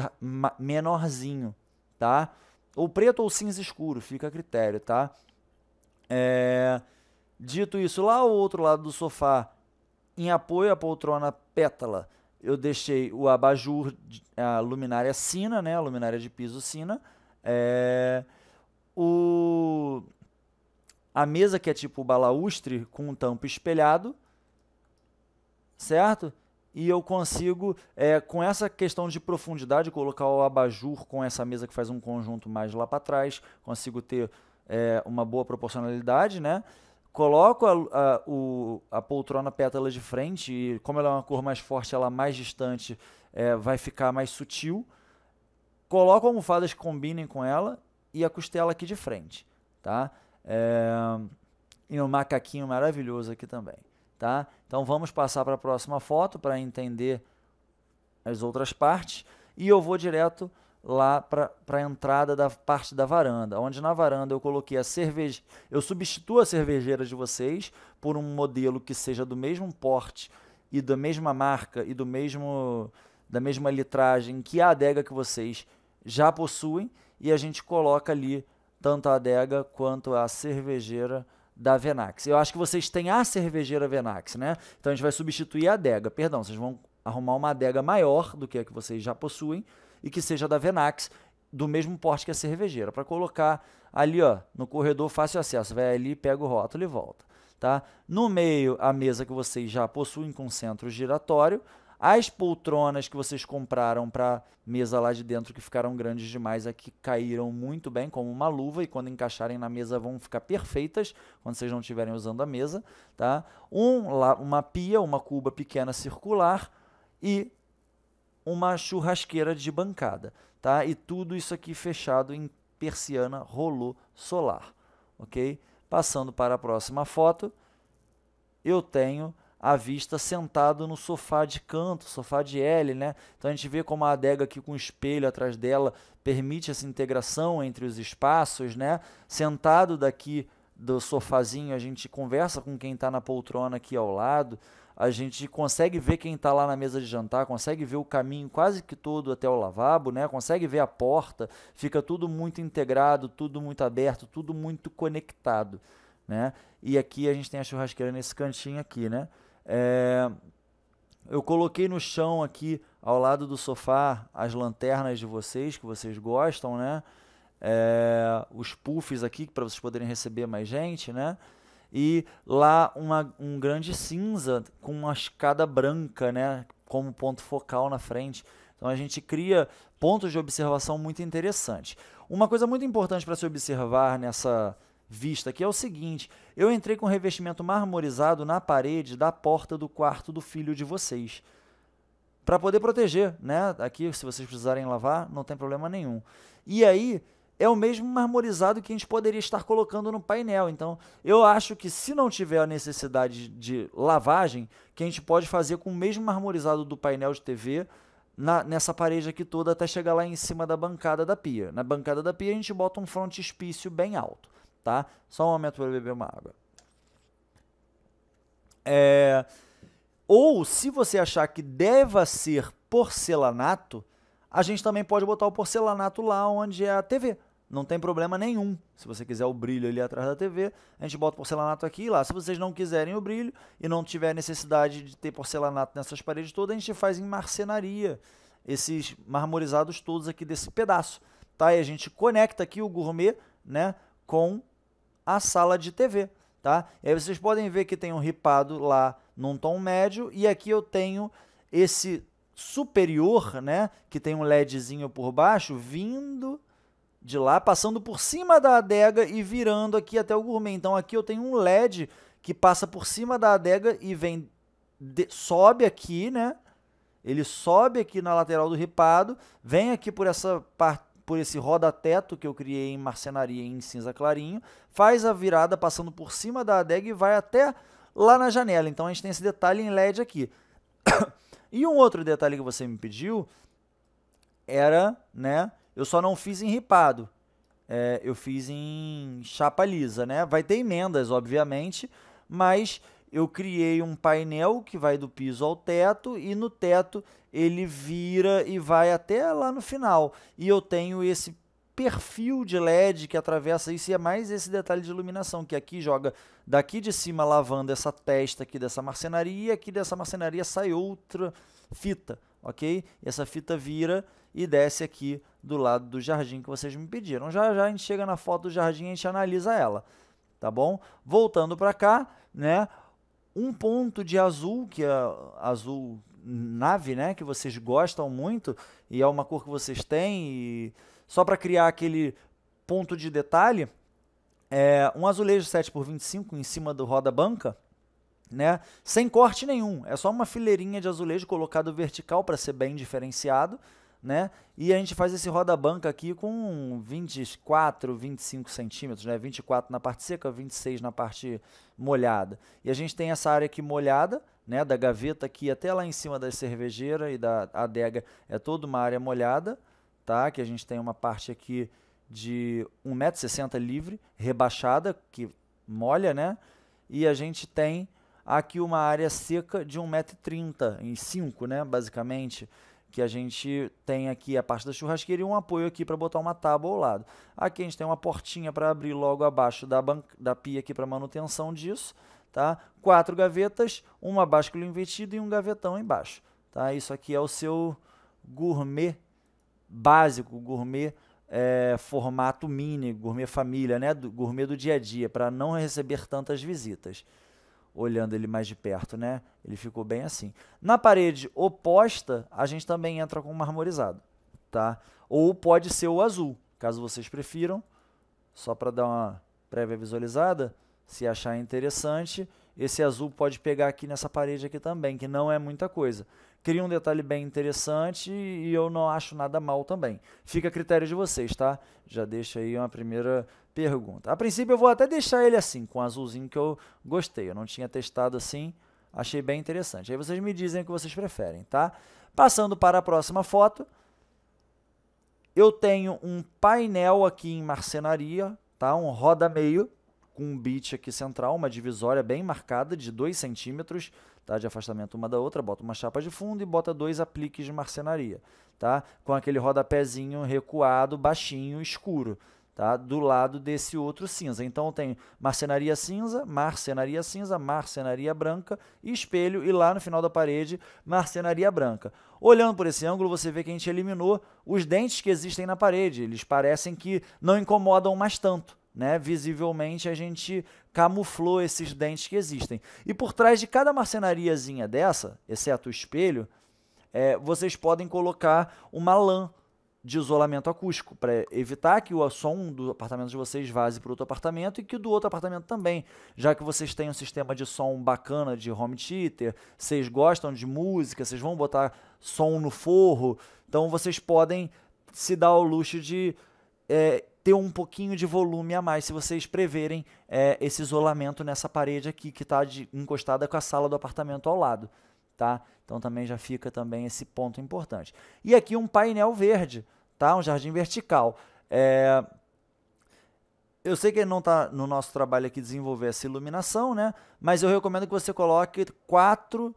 [SPEAKER 1] menorzinho, tá? Ou preto ou cinza escuro, fica a critério, tá? Dito isso, lá ao outro lado do sofá, em apoio à poltrona pétala, eu deixei o abajur, a luminária sina, né? A luminária de piso sina. A mesa que é tipo balaustre com um tampo espelhado, certo? e eu consigo, com essa questão de profundidade, colocar o abajur com essa mesa que faz um conjunto mais lá para trás, consigo ter uma boa proporcionalidade, né? Coloco a poltrona pétala de frente, e como ela é uma cor mais forte, ela mais distante, vai ficar mais sutil. Coloco almofadas que combinem com ela e a costela aqui de frente, tá? E um macaquinho maravilhoso aqui também, tá? Então vamos passar para a próxima foto para entender as outras partes, e eu vou direto lá para a entrada da parte da varanda, onde na varanda eu coloquei a cerveja. Eu substituo a cervejeira de vocês por um modelo que seja do mesmo porte e da mesma marca e da mesma litragem que a adega que vocês já possuem, e a gente coloca ali tanto a adega quanto a cervejeira da Venax. Eu acho que vocês têm a cervejeira Venax, né? Então a gente vai substituir a adega, perdão, vocês vão arrumar uma adega maior do que a que vocês já possuem e que seja da Venax, do mesmo porte que a cervejeira, para colocar ali, ó, no corredor fácil acesso. Vai ali, pega o rótulo e volta, tá? No meio, a mesa que vocês já possuem com centro giratório, as poltronas que vocês compraram para mesa lá de dentro, que ficaram grandes demais, aqui caíram muito bem, como uma luva, e quando encaixarem na mesa vão ficar perfeitas, quando vocês não estiverem usando a mesa, tá? Uma pia, uma cuba pequena circular e uma churrasqueira de bancada, tá? E tudo isso aqui fechado em persiana rolô solar, ok? Passando para a próxima foto, eu tenho a vista sentado no sofá de canto, sofá de L, né? Então a gente vê como a adega aqui com o espelho atrás dela permite essa integração entre os espaços, né? Sentado daqui do sofazinho, a gente conversa com quem está na poltrona aqui ao lado, a gente consegue ver quem está lá na mesa de jantar, consegue ver o caminho quase que todo até o lavabo, né? Consegue ver a porta, fica tudo muito integrado, tudo muito aberto, tudo muito conectado, né? E aqui a gente tem a churrasqueira nesse cantinho aqui, né? Eu coloquei no chão aqui, ao lado do sofá, as lanternas de vocês, que vocês gostam, né? Os puffs aqui, para vocês poderem receber mais gente, né? E lá um grande cinza com uma escada branca, né? Como ponto focal na frente. Então a gente cria pontos de observação muito interessantes. Uma coisa muito importante para se observar nessa vista aqui é o seguinte: eu entrei com revestimento marmorizado na parede da porta do quarto do filho de vocês, para poder proteger, né? Aqui, se vocês precisarem lavar, não tem problema nenhum. E aí, é o mesmo marmorizado que a gente poderia estar colocando no painel. Então, eu acho que se não tiver a necessidade de lavagem, que a gente pode fazer com o mesmo marmorizado do painel de TV, nessa parede aqui toda, até chegar lá em cima da bancada da pia. Na bancada da pia, a gente bota um frontispício bem alto. Tá? Só um momento para eu beber uma água. Ou, se você achar que deva ser porcelanato, a gente também pode botar o porcelanato lá onde é a TV. Não tem problema nenhum. Se você quiser o brilho ali atrás da TV, a gente bota o porcelanato aqui e lá. Se vocês não quiserem o brilho e não tiver necessidade de ter porcelanato nessas paredes todas, a gente faz em marcenaria esses marmorizados todos aqui desse pedaço. Tá? E a gente conecta aqui o gourmet, né, com a sala de TV, tá? E aí vocês podem ver que tem um ripado lá num tom médio, e aqui eu tenho esse superior, né, que tem um LEDzinho por baixo, vindo de lá, passando por cima da adega e virando aqui até o gourmet. Então aqui eu tenho um LED que passa por cima da adega e vem, sobe aqui, né? Ele sobe aqui na lateral do ripado, vem aqui por essa parte, por esse roda-teto que eu criei em marcenaria em cinza clarinho, faz a virada passando por cima da adega e vai até lá na janela. Então a gente tem esse detalhe em LED aqui. E um outro detalhe que você me pediu era, né, eu só não fiz em ripado, eu fiz em chapa lisa, né? Vai ter emendas, obviamente, mas eu criei um painel que vai do piso ao teto, e no teto ele vira e vai até lá no final. E eu tenho esse perfil de LED que atravessa isso, e é mais esse detalhe de iluminação, que aqui joga daqui de cima lavando essa testa aqui dessa marcenaria, e aqui dessa marcenaria sai outra fita, ok? E essa fita vira e desce aqui do lado do jardim que vocês me pediram. Já já a gente chega na foto do jardim e a gente analisa ela, tá bom? Voltando para cá, né? Um ponto de azul, que é azul, nave, né, que vocês gostam muito, e é uma cor que vocês têm, e só para criar aquele ponto de detalhe, um azulejo 7x25 em cima do roda-banca, né, sem corte nenhum, é só uma fileirinha de azulejo colocado vertical para ser bem diferenciado, né, e a gente faz esse roda-banca aqui com 24, 25 centímetros, né, 24 na parte seca, 26 na parte molhada. E a gente tem essa área aqui molhada, né, da gaveta aqui até lá em cima da cervejeira e da adega, é toda uma área molhada, tá, que a gente tem uma parte aqui de 1,60 m livre, rebaixada, que molha, né, e a gente tem aqui uma área seca de 1,30 m em 5, né, basicamente, que a gente tem aqui a parte da churrasqueira e um apoio aqui para botar uma tábua ao lado. Aqui a gente tem uma portinha para abrir logo abaixo da pia aqui para manutenção disso, tá? 4 gavetas, uma báscula invertida e um gavetão embaixo, tá? Isso aqui é o seu gourmet básico, gourmet formato mini, gourmet família, né? Gourmet do dia a dia, para não receber tantas visitas. Olhando ele mais de perto, né? Ele ficou bem assim. Na parede oposta, a gente também entra com marmorizado, tá? Ou pode ser o azul, caso vocês prefiram. Só para dar uma prévia visualizada, se achar interessante, esse azul pode pegar aqui nessa parede aqui também, que não é muita coisa. Cria um detalhe bem interessante e eu não acho nada mal também. Fica a critério de vocês, tá? Já deixa aí uma primeira pergunta. A princípio eu vou até deixar ele assim, com azulzinho que eu gostei. Eu não tinha testado assim, achei bem interessante. Aí vocês me dizem o que vocês preferem, tá? Passando para a próxima foto, eu tenho um painel aqui em marcenaria, tá? Um roda-meio, com um bit aqui central, uma divisória bem marcada de 2 centímetros, tá, de afastamento uma da outra, bota uma chapa de fundo e bota 2 apliques de marcenaria, tá, com aquele rodapézinho recuado, baixinho, escuro, tá, do lado desse outro cinza. Então tem marcenaria cinza, marcenaria branca, espelho e lá no final da parede, marcenaria branca. Olhando por esse ângulo, você vê que a gente eliminou os dentes que existem na parede, eles parecem que não incomodam mais tanto, né? Visivelmente a gente camuflou esses dentes que existem. E por trás de cada marcenariazinha dessa, exceto o espelho, vocês podem colocar uma lã de isolamento acústico, para evitar que o som do apartamento de vocês vaze para outro apartamento e que do outro apartamento também, já que vocês têm um sistema de som bacana de home theater, vocês gostam de música, vocês vão botar som no forro, então vocês podem se dar ao luxo de ter um pouquinho de volume a mais, se vocês preverem esse isolamento nessa parede aqui, que está encostada com a sala do apartamento ao lado, tá? Então também já fica também esse ponto importante. E aqui um painel verde, tá? Um jardim vertical. Eu sei que não está no nosso trabalho aqui desenvolver essa iluminação, né? Mas eu recomendo que você coloque 4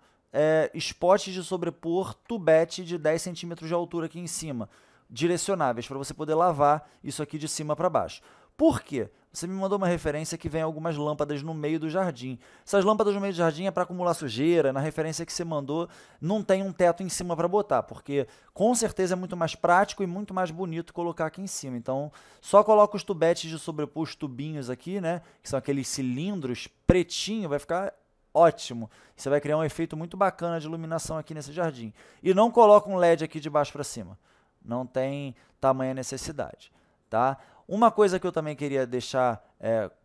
[SPEAKER 1] spots de sobrepor tubete de 10 centímetros de altura aqui em cima, direcionáveis, para você poder lavar isso aqui de cima para baixo. Por quê? Você me mandou uma referência que vem algumas lâmpadas no meio do jardim. Essas lâmpadas no meio do jardim é para acumular sujeira. Na referência que você mandou, não tem um teto em cima para botar, porque com certeza é muito mais prático e muito mais bonito colocar aqui em cima. Então, só coloca os tubetes de sobrepor, os tubinhos aqui, né? Que são aqueles cilindros pretinho, vai ficar ótimo. Você vai criar um efeito muito bacana de iluminação aqui nesse jardim. E não coloca um LED aqui de baixo para cima. Não tem tamanha necessidade, tá? Uma coisa que eu também queria deixar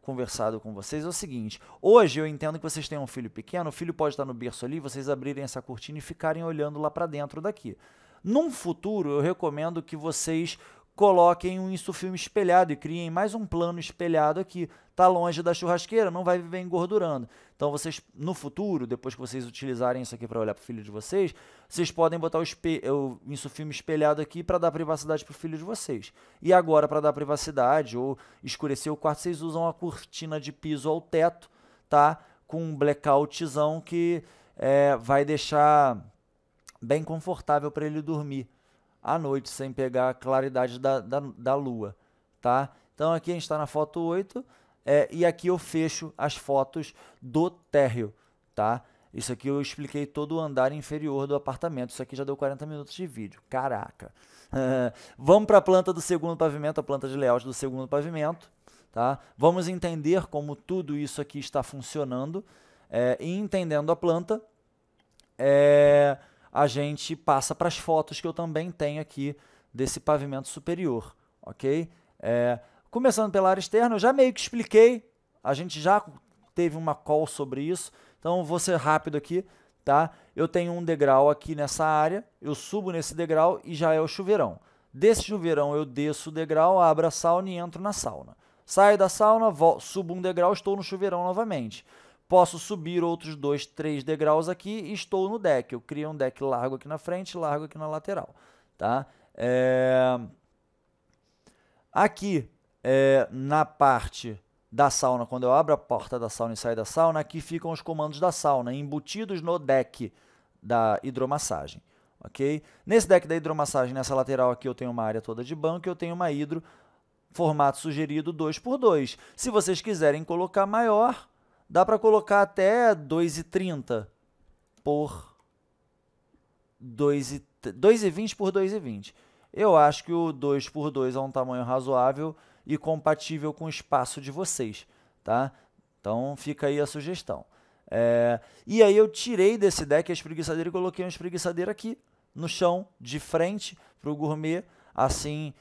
[SPEAKER 1] conversado com vocês é o seguinte: hoje eu entendo que vocês têm um filho pequeno, o filho pode estar no berço ali, vocês abrirem essa cortina e ficarem olhando lá para dentro daqui. Num futuro, eu recomendo que vocês coloquem um insufilme espelhado e criem mais um plano espelhado aqui. Está longe da churrasqueira, não vai viver engordurando. Então, vocês, no futuro, depois que vocês utilizarem isso aqui para olhar para o filho de vocês, vocês podem botar o insufilme espelhado aqui para dar privacidade para o filho de vocês. E agora, para dar privacidade ou escurecer o quarto, vocês usam a cortina de piso ao teto, tá? Com um blackoutzão que vai deixar bem confortável para ele dormir à noite, sem pegar a claridade da lua, tá? Então aqui a gente está na foto 8, e aqui eu fecho as fotos do térreo, tá? Isso aqui eu expliquei todo o andar inferior do apartamento, isso aqui já deu 40 minutos de vídeo, caraca! Vamos para a planta do segundo pavimento, a planta de layout do segundo pavimento, tá? Vamos entender como tudo isso aqui está funcionando, e entendendo a planta, a gente passa para as fotos que eu também tenho aqui desse pavimento superior, ok? Começando pela área externa, eu já meio que expliquei, a gente já teve uma call sobre isso, então vou ser rápido aqui, tá? Eu tenho um degrau aqui nessa área, eu subo nesse degrau e já é o chuveirão. Desse chuveirão eu desço o degrau, abro a sauna e entro na sauna. Saio da sauna, subo um degrau, estou no chuveirão novamente. Posso subir outros 2, 3 degraus aqui e estou no deck. Eu crio um deck largo aqui na frente, largo aqui na lateral, tá? Aqui, na parte da sauna, quando eu abro a porta da sauna e saio da sauna, aqui ficam os comandos da sauna, embutidos no deck da hidromassagem, ok? Nesse deck da hidromassagem, nessa lateral aqui, eu tenho uma área toda de banco e eu tenho uma hidro, formato sugerido 2x2. Se vocês quiserem colocar maior, dá para colocar até 2,30 por 2,20 por 2,20. Eu acho que o 2x2 é um tamanho razoável e compatível com o espaço de vocês, tá? Então fica aí a sugestão. E aí eu tirei desse deck a espreguiçadeira e coloquei uma espreguiçadeira aqui no chão, de frente para o gourmet. Assim,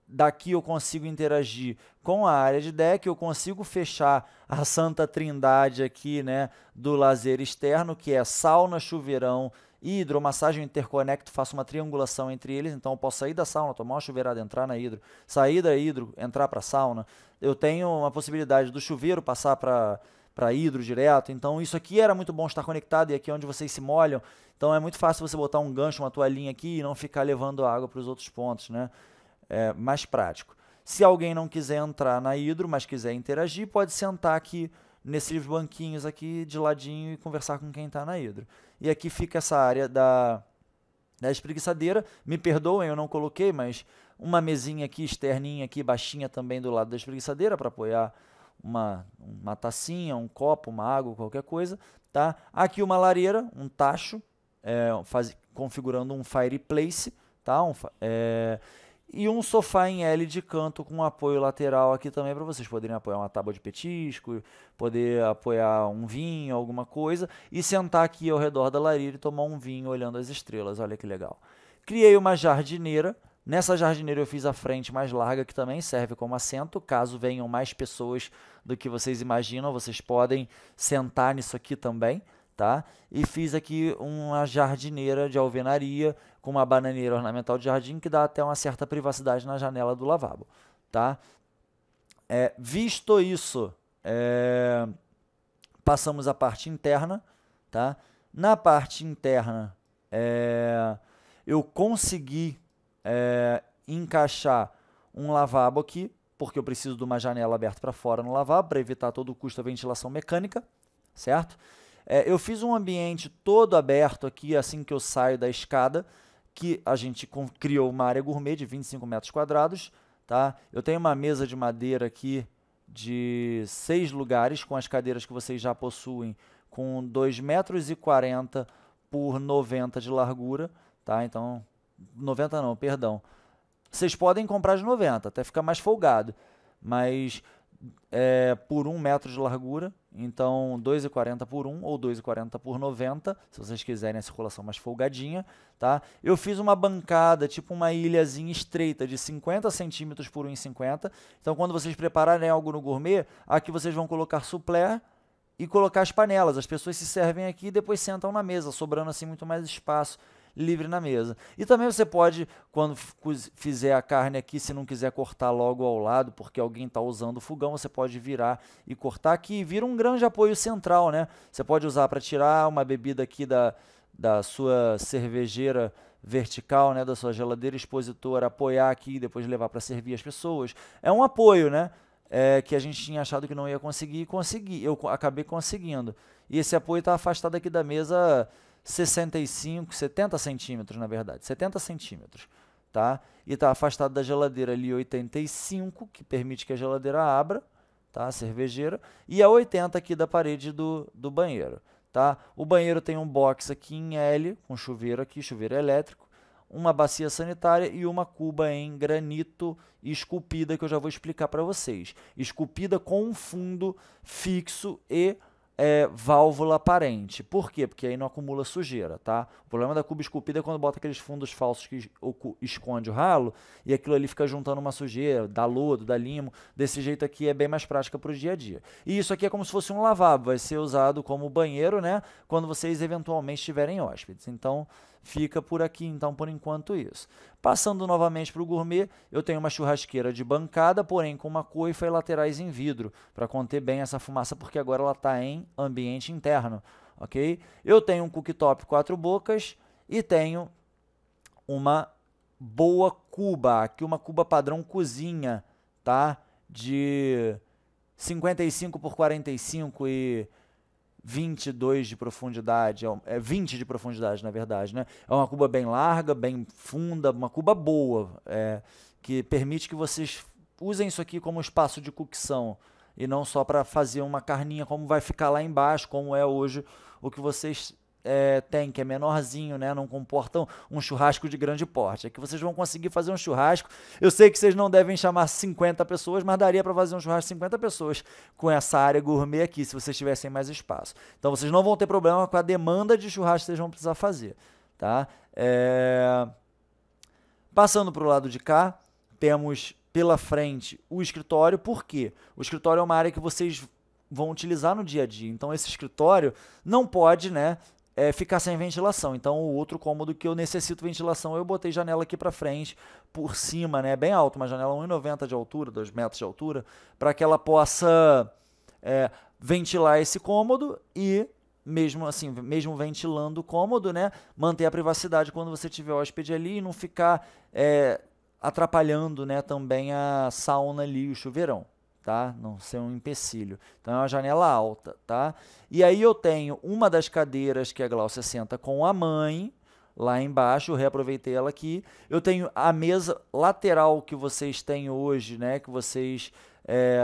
[SPEAKER 1] daqui eu consigo interagir com a área de deck, eu consigo fechar a santa trindade aqui, né, do lazer externo, que é sauna, chuveirão e hidromassagem. Eu interconecto, faço uma triangulação entre eles, então eu posso sair da sauna, tomar uma chuveirada, entrar na hidro, sair da hidro, entrar para a sauna. Eu tenho uma possibilidade do chuveiro passar para hidro direto, então isso aqui era muito bom estar conectado, e aqui é onde vocês se molham, então é muito fácil você botar um gancho, uma toalhinha aqui e não ficar levando água para os outros pontos, né? É mais prático. Se alguém não quiser entrar na hidro, mas quiser interagir, pode sentar aqui nesses banquinhos aqui de ladinho e conversar com quem está na hidro. E aqui fica essa área da espreguiçadeira. Me perdoem, eu não coloquei, mas uma mesinha aqui, externinha aqui, baixinha também do lado da espreguiçadeira, para apoiar uma tacinha, um copo, uma água, qualquer coisa. Tá? Aqui uma lareira, um tacho, configurando um fireplace, tá? E um sofá em L de canto com apoio lateral aqui também para vocês poderem apoiar uma tábua de petisco, poder apoiar um vinho, alguma coisa, e sentar aqui ao redor da lareira e tomar um vinho olhando as estrelas. Olha que legal. Criei uma jardineira. Nessa jardineira eu fiz a frente mais larga, que também serve como assento. Caso venham mais pessoas do que vocês imaginam, vocês podem sentar nisso aqui também, tá? E fiz aqui uma jardineira de alvenaria com uma bananeira ornamental de jardim que dá até uma certa privacidade na janela do lavabo, tá? Visto isso, passamos à parte interna, tá? Na parte interna, eu consegui encaixar um lavabo aqui, porque eu preciso de uma janela aberta para fora no lavabo, para evitar todo o custo da ventilação mecânica, certo? Eu fiz um ambiente todo aberto aqui, assim que eu saio da escada, que a gente criou uma área gourmet de 25 metros quadrados, tá? Eu tenho uma mesa de madeira aqui de 6 lugares, com as cadeiras que vocês já possuem, com 2,40 m por 90 de largura, tá? Então, 90 não, perdão. Vocês podem comprar de 90, até ficar mais folgado, mas por 1 metro de largura, então 2,40 por 1 ou 2,40 por 90, se vocês quiserem a circulação mais folgadinha, tá? Eu fiz uma bancada, tipo uma ilhazinha estreita de 50 centímetros por 1,50, então quando vocês prepararem algo no gourmet, aqui vocês vão colocar suplé e colocar as panelas. As pessoas se servem aqui e depois sentam na mesa, sobrando assim muito mais espaço livre na mesa. E também você pode, quando fizer a carne aqui, se não quiser cortar logo ao lado, porque alguém está usando o fogão, você pode virar e cortar aqui, e vira um grande apoio central, né? Você pode usar para tirar uma bebida aqui da sua cervejeira vertical, né, da sua geladeira expositora, apoiar aqui e depois levar para servir as pessoas. É um apoio, né? Que a gente tinha achado que não ia conseguir, e consegui. Eu acabei conseguindo. E esse apoio está afastado aqui da mesa 70 centímetros, na verdade, 70 centímetros, tá? E está afastado da geladeira ali 85, que permite que a geladeira abra, tá? A cervejeira, e a 80 aqui da parede do banheiro, tá? O banheiro tem um box aqui em L, com chuveiro aqui, chuveiro elétrico, uma bacia sanitária e uma cuba em granito esculpida, que eu já vou explicar para vocês. Esculpida com um fundo fixo e válvula aparente. Por quê? Porque aí não acumula sujeira, tá? O problema da cuba esculpida é quando bota aqueles fundos falsos que esconde o ralo e aquilo ali fica juntando uma sujeira, dá lodo, dá limo. Desse jeito aqui é bem mais prática para o dia a dia. E isso aqui é como se fosse um lavabo, vai ser usado como banheiro, né? Quando vocês eventualmente tiverem hóspedes. Então, fica por aqui, então, por enquanto isso. Passando novamente para o gourmet, eu tenho uma churrasqueira de bancada, porém com uma coifa e laterais em vidro, para conter bem essa fumaça, porque agora ela está em ambiente interno, ok? Eu tenho um cooktop 4 bocas e tenho uma boa cuba, aqui uma cuba padrão cozinha, tá? De 55 por 45 e 22 de profundidade, 20 de profundidade, na verdade, né? É uma cuba bem larga, bem funda, uma cuba boa, que permite que vocês usem isso aqui como espaço de cocção e não só para fazer uma carninha como vai ficar lá embaixo, como é hoje o que vocês têm, que é menorzinho, né? Não comportam um churrasco de grande porte. Aqui vocês vão conseguir fazer um churrasco. Eu sei que vocês não devem chamar 50 pessoas, mas daria para fazer um churrasco de 50 pessoas com essa área gourmet aqui, se vocês tivessem mais espaço. Então vocês não vão ter problema com a demanda de churrasco que vocês vão precisar fazer, tá? Passando para o lado de cá, temos pela frente o escritório. Por quê? O escritório é uma área que vocês vão utilizar no dia a dia. Então esse escritório não pode, né, ficar sem ventilação. Então o outro cômodo que eu necessito ventilação, eu botei janela aqui para frente, por cima, né, bem alto, uma janela 1,90 de altura, 2 metros de altura, para que ela possa ventilar esse cômodo e mesmo assim, mesmo ventilando o cômodo, né, manter a privacidade quando você tiver hóspede ali e não ficar atrapalhando, né, também a sauna ali, o chuveirão, tá? Não ser um empecilho. Então é uma janela alta, tá? E aí eu tenho uma das cadeiras que a Gláucia senta com a mãe, lá embaixo, eu reaproveitei ela aqui. Eu tenho a mesa lateral que vocês têm hoje, né, que vocês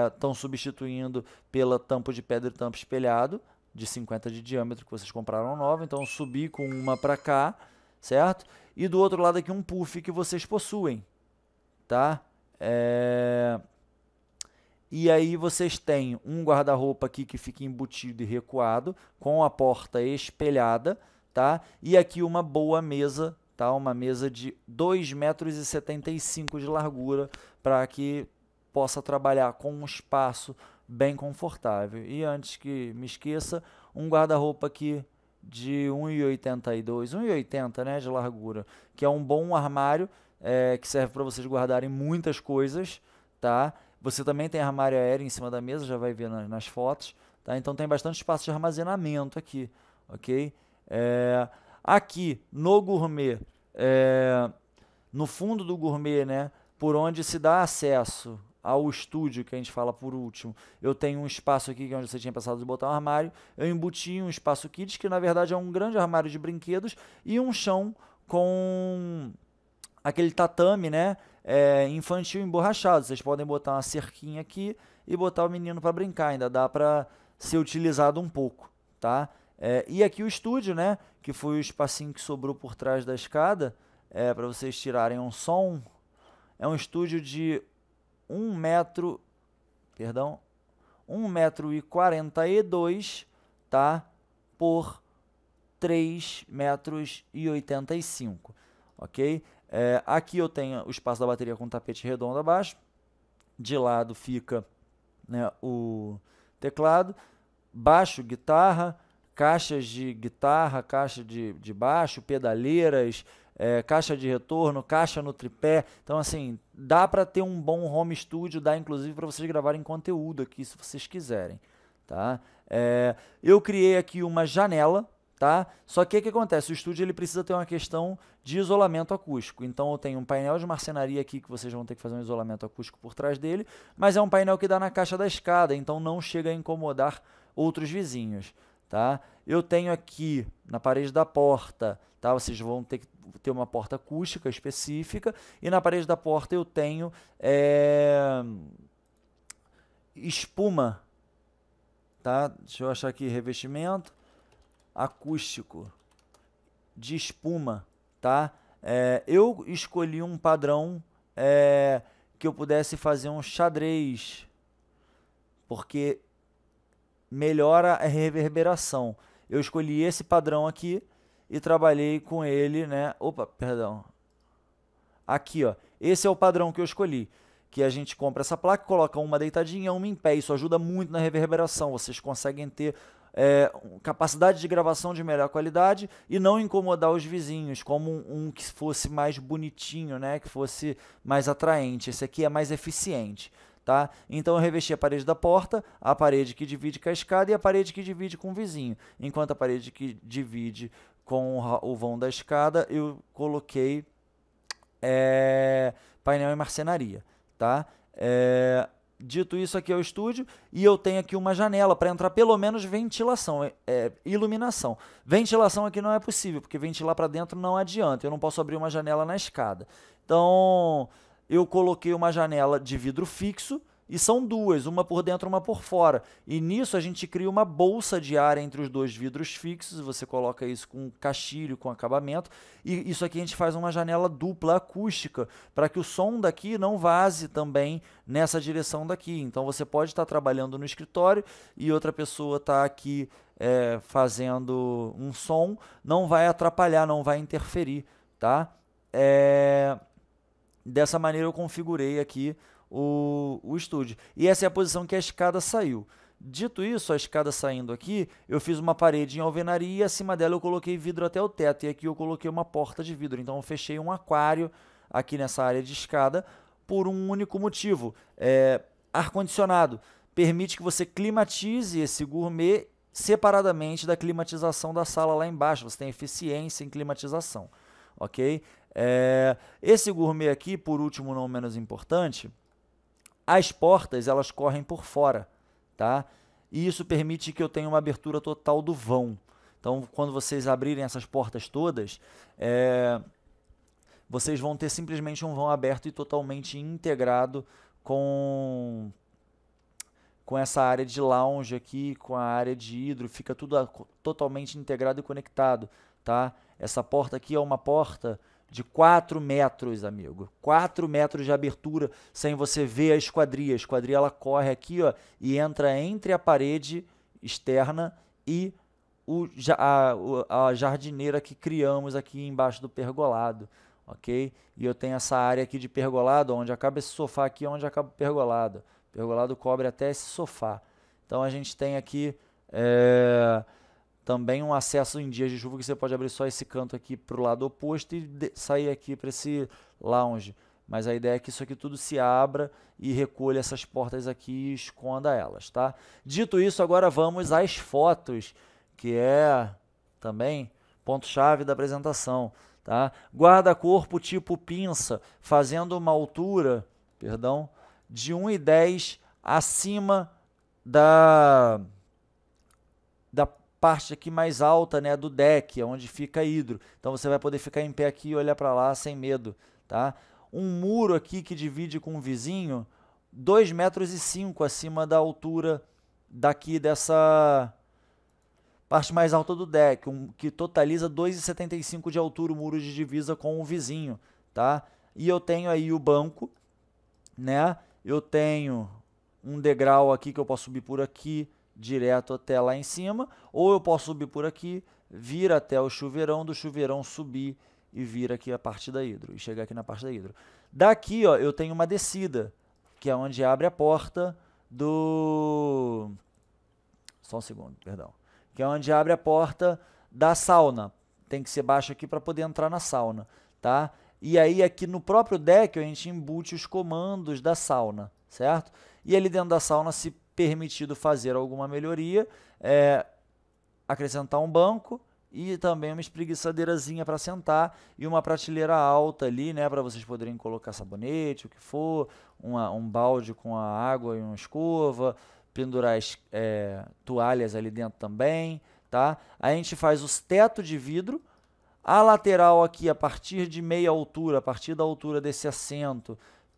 [SPEAKER 1] estão substituindo pela tampa de pedra e tampa espelhado, de 50 de diâmetro, que vocês compraram nova. Então eu subi com uma para cá, certo? E do outro lado aqui um puff que vocês possuem, tá? E aí vocês têm um guarda-roupa aqui que fica embutido e recuado, com a porta espelhada, tá? E aqui uma boa mesa, tá? Uma mesa de 2,75 metros de largura, para que possa trabalhar com um espaço bem confortável. E antes que me esqueça, um guarda-roupa aqui de 1,82, 1,80, né, de largura, que é um bom armário, que serve para vocês guardarem muitas coisas, tá? Você também tem armário aéreo em cima da mesa, já vai ver nas fotos, tá? Então tem bastante espaço de armazenamento aqui, ok? Aqui no gourmet, no fundo do gourmet, né, por onde se dá acesso ao estúdio, que a gente fala por último, eu tenho um espaço aqui que é onde você tinha pensado de botar um armário. Eu embuti um espaço kids, que na verdade é um grande armário de brinquedos, e um chão com aquele tatame, né, infantil emborrachado. Vocês podem botar uma cerquinha aqui e botar o menino para brincar, ainda dá para ser utilizado um pouco, tá? E aqui o estúdio, né, que foi o espacinho que sobrou por trás da escada, para vocês tirarem um som. É um estúdio de 1,42 m, tá? Por 3,85 m, ok? Aqui eu tenho o espaço da bateria com tapete redondo abaixo. De lado fica, né, o teclado, baixo, guitarra, caixas de guitarra, caixa de baixo, pedaleiras, caixa de retorno, caixa no tripé. Então, assim, dá para ter um bom home studio, dá inclusive para vocês gravarem conteúdo aqui, se vocês quiserem, tá? Eu criei aqui uma janela, tá? Só que o que acontece? O estúdio ele precisa ter uma questão de isolamento acústico. Então eu tenho um painel de marcenaria aqui que vocês vão ter que fazer um isolamento acústico por trás dele, mas é um painel que dá na caixa da escada, então não chega a incomodar outros vizinhos, tá? Eu tenho aqui na parede da porta, tá? Vocês vão ter que ter uma porta acústica específica, e na parede da porta eu tenho espuma, tá? Deixa eu achar aqui, revestimento acústico de espuma, tá? Eu escolhi um padrão que eu pudesse fazer um xadrez, porque melhora a reverberação. Eu escolhi esse padrão aqui e trabalhei com ele, né? Opa, perdão. Aqui, ó. Esse é o padrão que eu escolhi. Que a gente compra essa placa, coloca uma deitadinha, uma em pé. Isso ajuda muito na reverberação. Vocês conseguem ter capacidade de gravação de melhor qualidade e não incomodar os vizinhos, como um que fosse mais bonitinho, né? Que fosse mais atraente. Esse aqui é mais eficiente. Tá? Então eu revesti a parede da porta, a parede que divide com a escada e a parede que divide com o vizinho. Enquanto a parede que divide com o vão da escada, eu coloquei painel em marcenaria. Tá? Dito isso, aqui é o estúdio e eu tenho aqui uma janela para entrar pelo menos ventilação, iluminação. Ventilação aqui não é possível, porque ventilar para dentro não adianta, eu não posso abrir uma janela na escada. Então, eu coloquei uma janela de vidro fixo e são duas, uma por dentro e uma por fora. E nisso a gente cria uma bolsa de ar entre os dois vidros fixos, você coloca isso com caixilho, com acabamento, e isso aqui a gente faz uma janela dupla acústica, para que o som daqui não vaze também nessa direção daqui. Então você pode estar trabalhando no escritório e outra pessoa está aqui fazendo um som, não vai atrapalhar, não vai interferir, tá? Dessa maneira eu configurei aqui o estúdio. E essa é a posição que a escada saiu. Dito isso, a escada saindo aqui, eu fiz uma parede em alvenaria e acima dela eu coloquei vidro até o teto. E aqui eu coloquei uma porta de vidro. Então eu fechei um aquário aqui nessa área de escada por um único motivo. Ar-condicionado permite que você climatize esse gourmet separadamente da climatização da sala lá embaixo. Você tem eficiência em climatização. Ok? Esse gourmet aqui, por último, não menos importante, as portas elas correm por fora, tá? E isso permite que eu tenha uma abertura total do vão. Então, quando vocês abrirem essas portas todas, vocês vão ter simplesmente um vão aberto e totalmente integrado com essa área de lounge aqui, com a área de hidro, fica tudo totalmente integrado e conectado, tá? Essa porta aqui é uma porta de 4 metros, amigo. 4 metros de abertura sem você ver a esquadria. A esquadria ela corre aqui, ó, e entra entre a parede externa e a jardineira que criamos aqui embaixo do pergolado. Ok? E eu tenho essa área aqui de pergolado, onde acaba esse sofá aqui, onde acaba o pergolado. O pergolado cobre até esse sofá. Então a gente tem aqui também um acesso em dias de chuva que você pode abrir só esse canto aqui para o lado oposto e sair aqui para esse lounge. Mas a ideia é que isso aqui tudo se abra e recolha essas portas aqui e esconda elas, tá? Dito isso, agora vamos às fotos, que é também ponto-chave da apresentação, tá? Guarda-corpo tipo pinça, fazendo uma altura, perdão, de 1,10 acima da parte aqui mais alta, né, do deck, onde fica hidro. Então você vai poder ficar em pé aqui e olhar para lá sem medo, tá? Um muro aqui que divide com o vizinho, 2,5 metros acima da altura daqui dessa parte mais alta do deck, que totaliza 2,75 de altura o muro de divisa com o vizinho, tá? E eu tenho aí o banco, né? Eu tenho um degrau aqui que eu posso subir por aqui, direto até lá em cima, ou eu posso subir por aqui, vir até o chuveirão, do chuveirão subir e vir aqui a parte da hidro, e chegar aqui na parte da hidro. Daqui, ó, eu tenho uma descida, que é onde abre a porta do... Só um segundo, perdão. Que é onde abre a porta da sauna. Tem que ser baixo aqui para poder entrar na sauna, tá? E aí aqui no próprio deck a gente embute os comandos da sauna, certo? E ali dentro da sauna, se permitido fazer alguma melhoria, acrescentar um banco e também uma espreguiçadeirazinha para sentar e uma prateleira alta ali, né, para vocês poderem colocar sabonete, o que for, um balde com a água e uma escova, pendurar toalhas ali dentro também, tá? A gente faz os tetos de vidro, a lateral aqui a partir de meia altura, a partir da altura desse assento,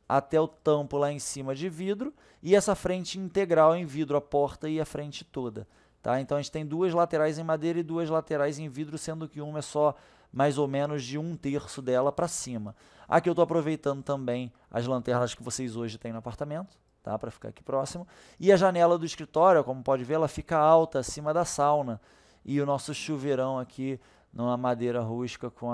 [SPEAKER 1] até o tampo lá em cima de vidro, e essa frente integral em vidro, a porta e a frente toda. Tá? Então a gente tem 2 laterais em madeira e 2 laterais em vidro, sendo que uma é só mais ou menos de 1/3 dela para cima. Aqui eu estou aproveitando também as lanternas que vocês hoje têm no apartamento, tá? Para ficar aqui próximo. E a janela do escritório, como pode ver, ela fica alta acima da sauna. E o nosso chuveirão aqui numa madeira rústica com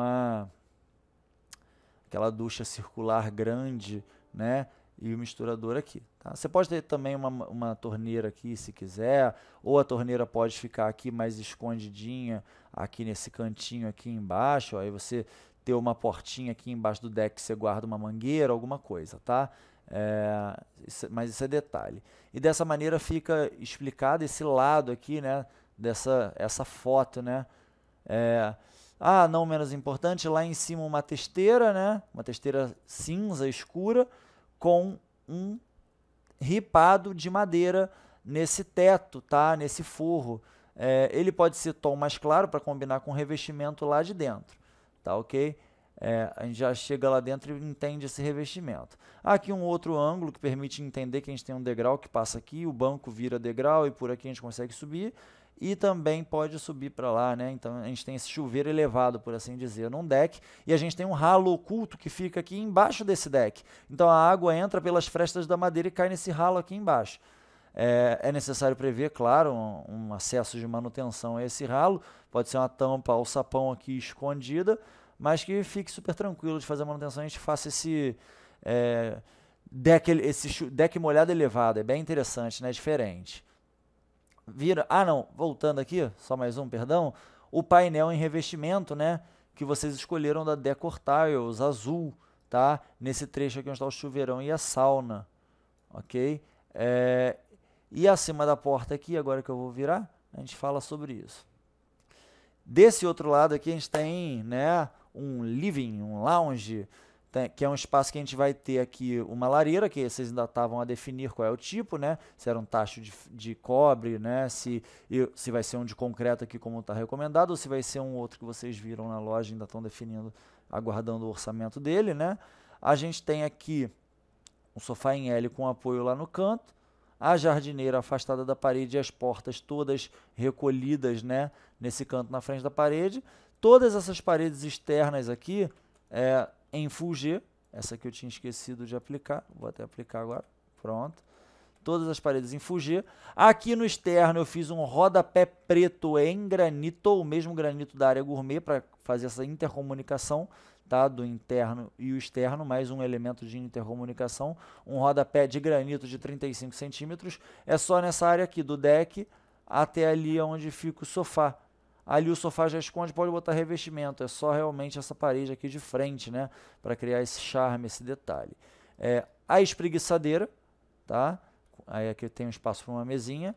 [SPEAKER 1] aquela ducha circular grande, né? E o misturador aqui. Tá? Você pode ter também uma torneira aqui, se quiser, ou a torneira pode ficar aqui mais escondidinha, aqui nesse cantinho aqui embaixo, ó, aí você ter uma portinha aqui embaixo do deck que você guarda uma mangueira, alguma coisa, tá? Mas isso é detalhe. E dessa maneira fica explicado esse lado aqui, né? Essa foto, né? Não menos importante, lá em cima uma testeira, né? Uma testeira cinza escura com um ripado de madeira nesse teto, tá? Nesse forro. Ele pode ser tom mais claro para combinar com o revestimento lá de dentro, tá ok? A gente já chega lá dentro e entende esse revestimento. Aqui um outro ângulo que permite entender que a gente tem um degrau que passa aqui, o banco vira degrau e por aqui a gente consegue subir. E também pode subir para lá, né? Então a gente tem esse chuveiro elevado, por assim dizer, num deck, e a gente tem um ralo oculto que fica aqui embaixo desse deck. Então a água entra pelas frestas da madeira e cai nesse ralo aqui embaixo. É necessário prever, claro, um acesso de manutenção a esse ralo. Pode ser uma tampa ou sapão aqui escondida, mas que fique super tranquilo de fazer a manutenção. A gente faça esse deck molhado elevado. É bem interessante, né? Diferente. Voltando aqui, só mais um, perdão, o painel em revestimento, né, que vocês escolheram da Decor Tiles, azul, tá? Nesse trecho aqui onde está o chuveirão e a sauna, ok? E acima da porta aqui, agora que eu vou virar, a gente fala sobre isso. Desse outro lado aqui a gente tem, né, um living, um lounge, que é um espaço que a gente vai ter aqui uma lareira, que vocês ainda estavam a definir qual é o tipo, né? Se era um tacho de cobre, né? Se vai ser um de concreto aqui como está recomendado, ou se vai ser um outro que vocês viram na loja, ainda estão definindo, aguardando o orçamento dele, né? A gente tem aqui um sofá em L com apoio lá no canto, a jardineira afastada da parede e as portas todas recolhidas, né? Nesse canto na frente da parede. Todas essas paredes externas aqui, em Full G, essa aqui eu tinha esquecido de aplicar, vou até aplicar agora, pronto. Todas as paredes em Full G. Aqui no externo eu fiz um rodapé preto em granito, ou mesmo granito da área gourmet, para fazer essa intercomunicação, tá? Do interno e o externo, mais um elemento de intercomunicação. Um rodapé de granito de 35 centímetros, é só nessa área aqui do deck, até ali onde fica o sofá. Ali o sofá já esconde, pode botar revestimento, é só realmente essa parede aqui de frente, né, para criar esse charme, esse detalhe. A espreguiçadeira, tá? Aí aqui tem um espaço para uma mesinha.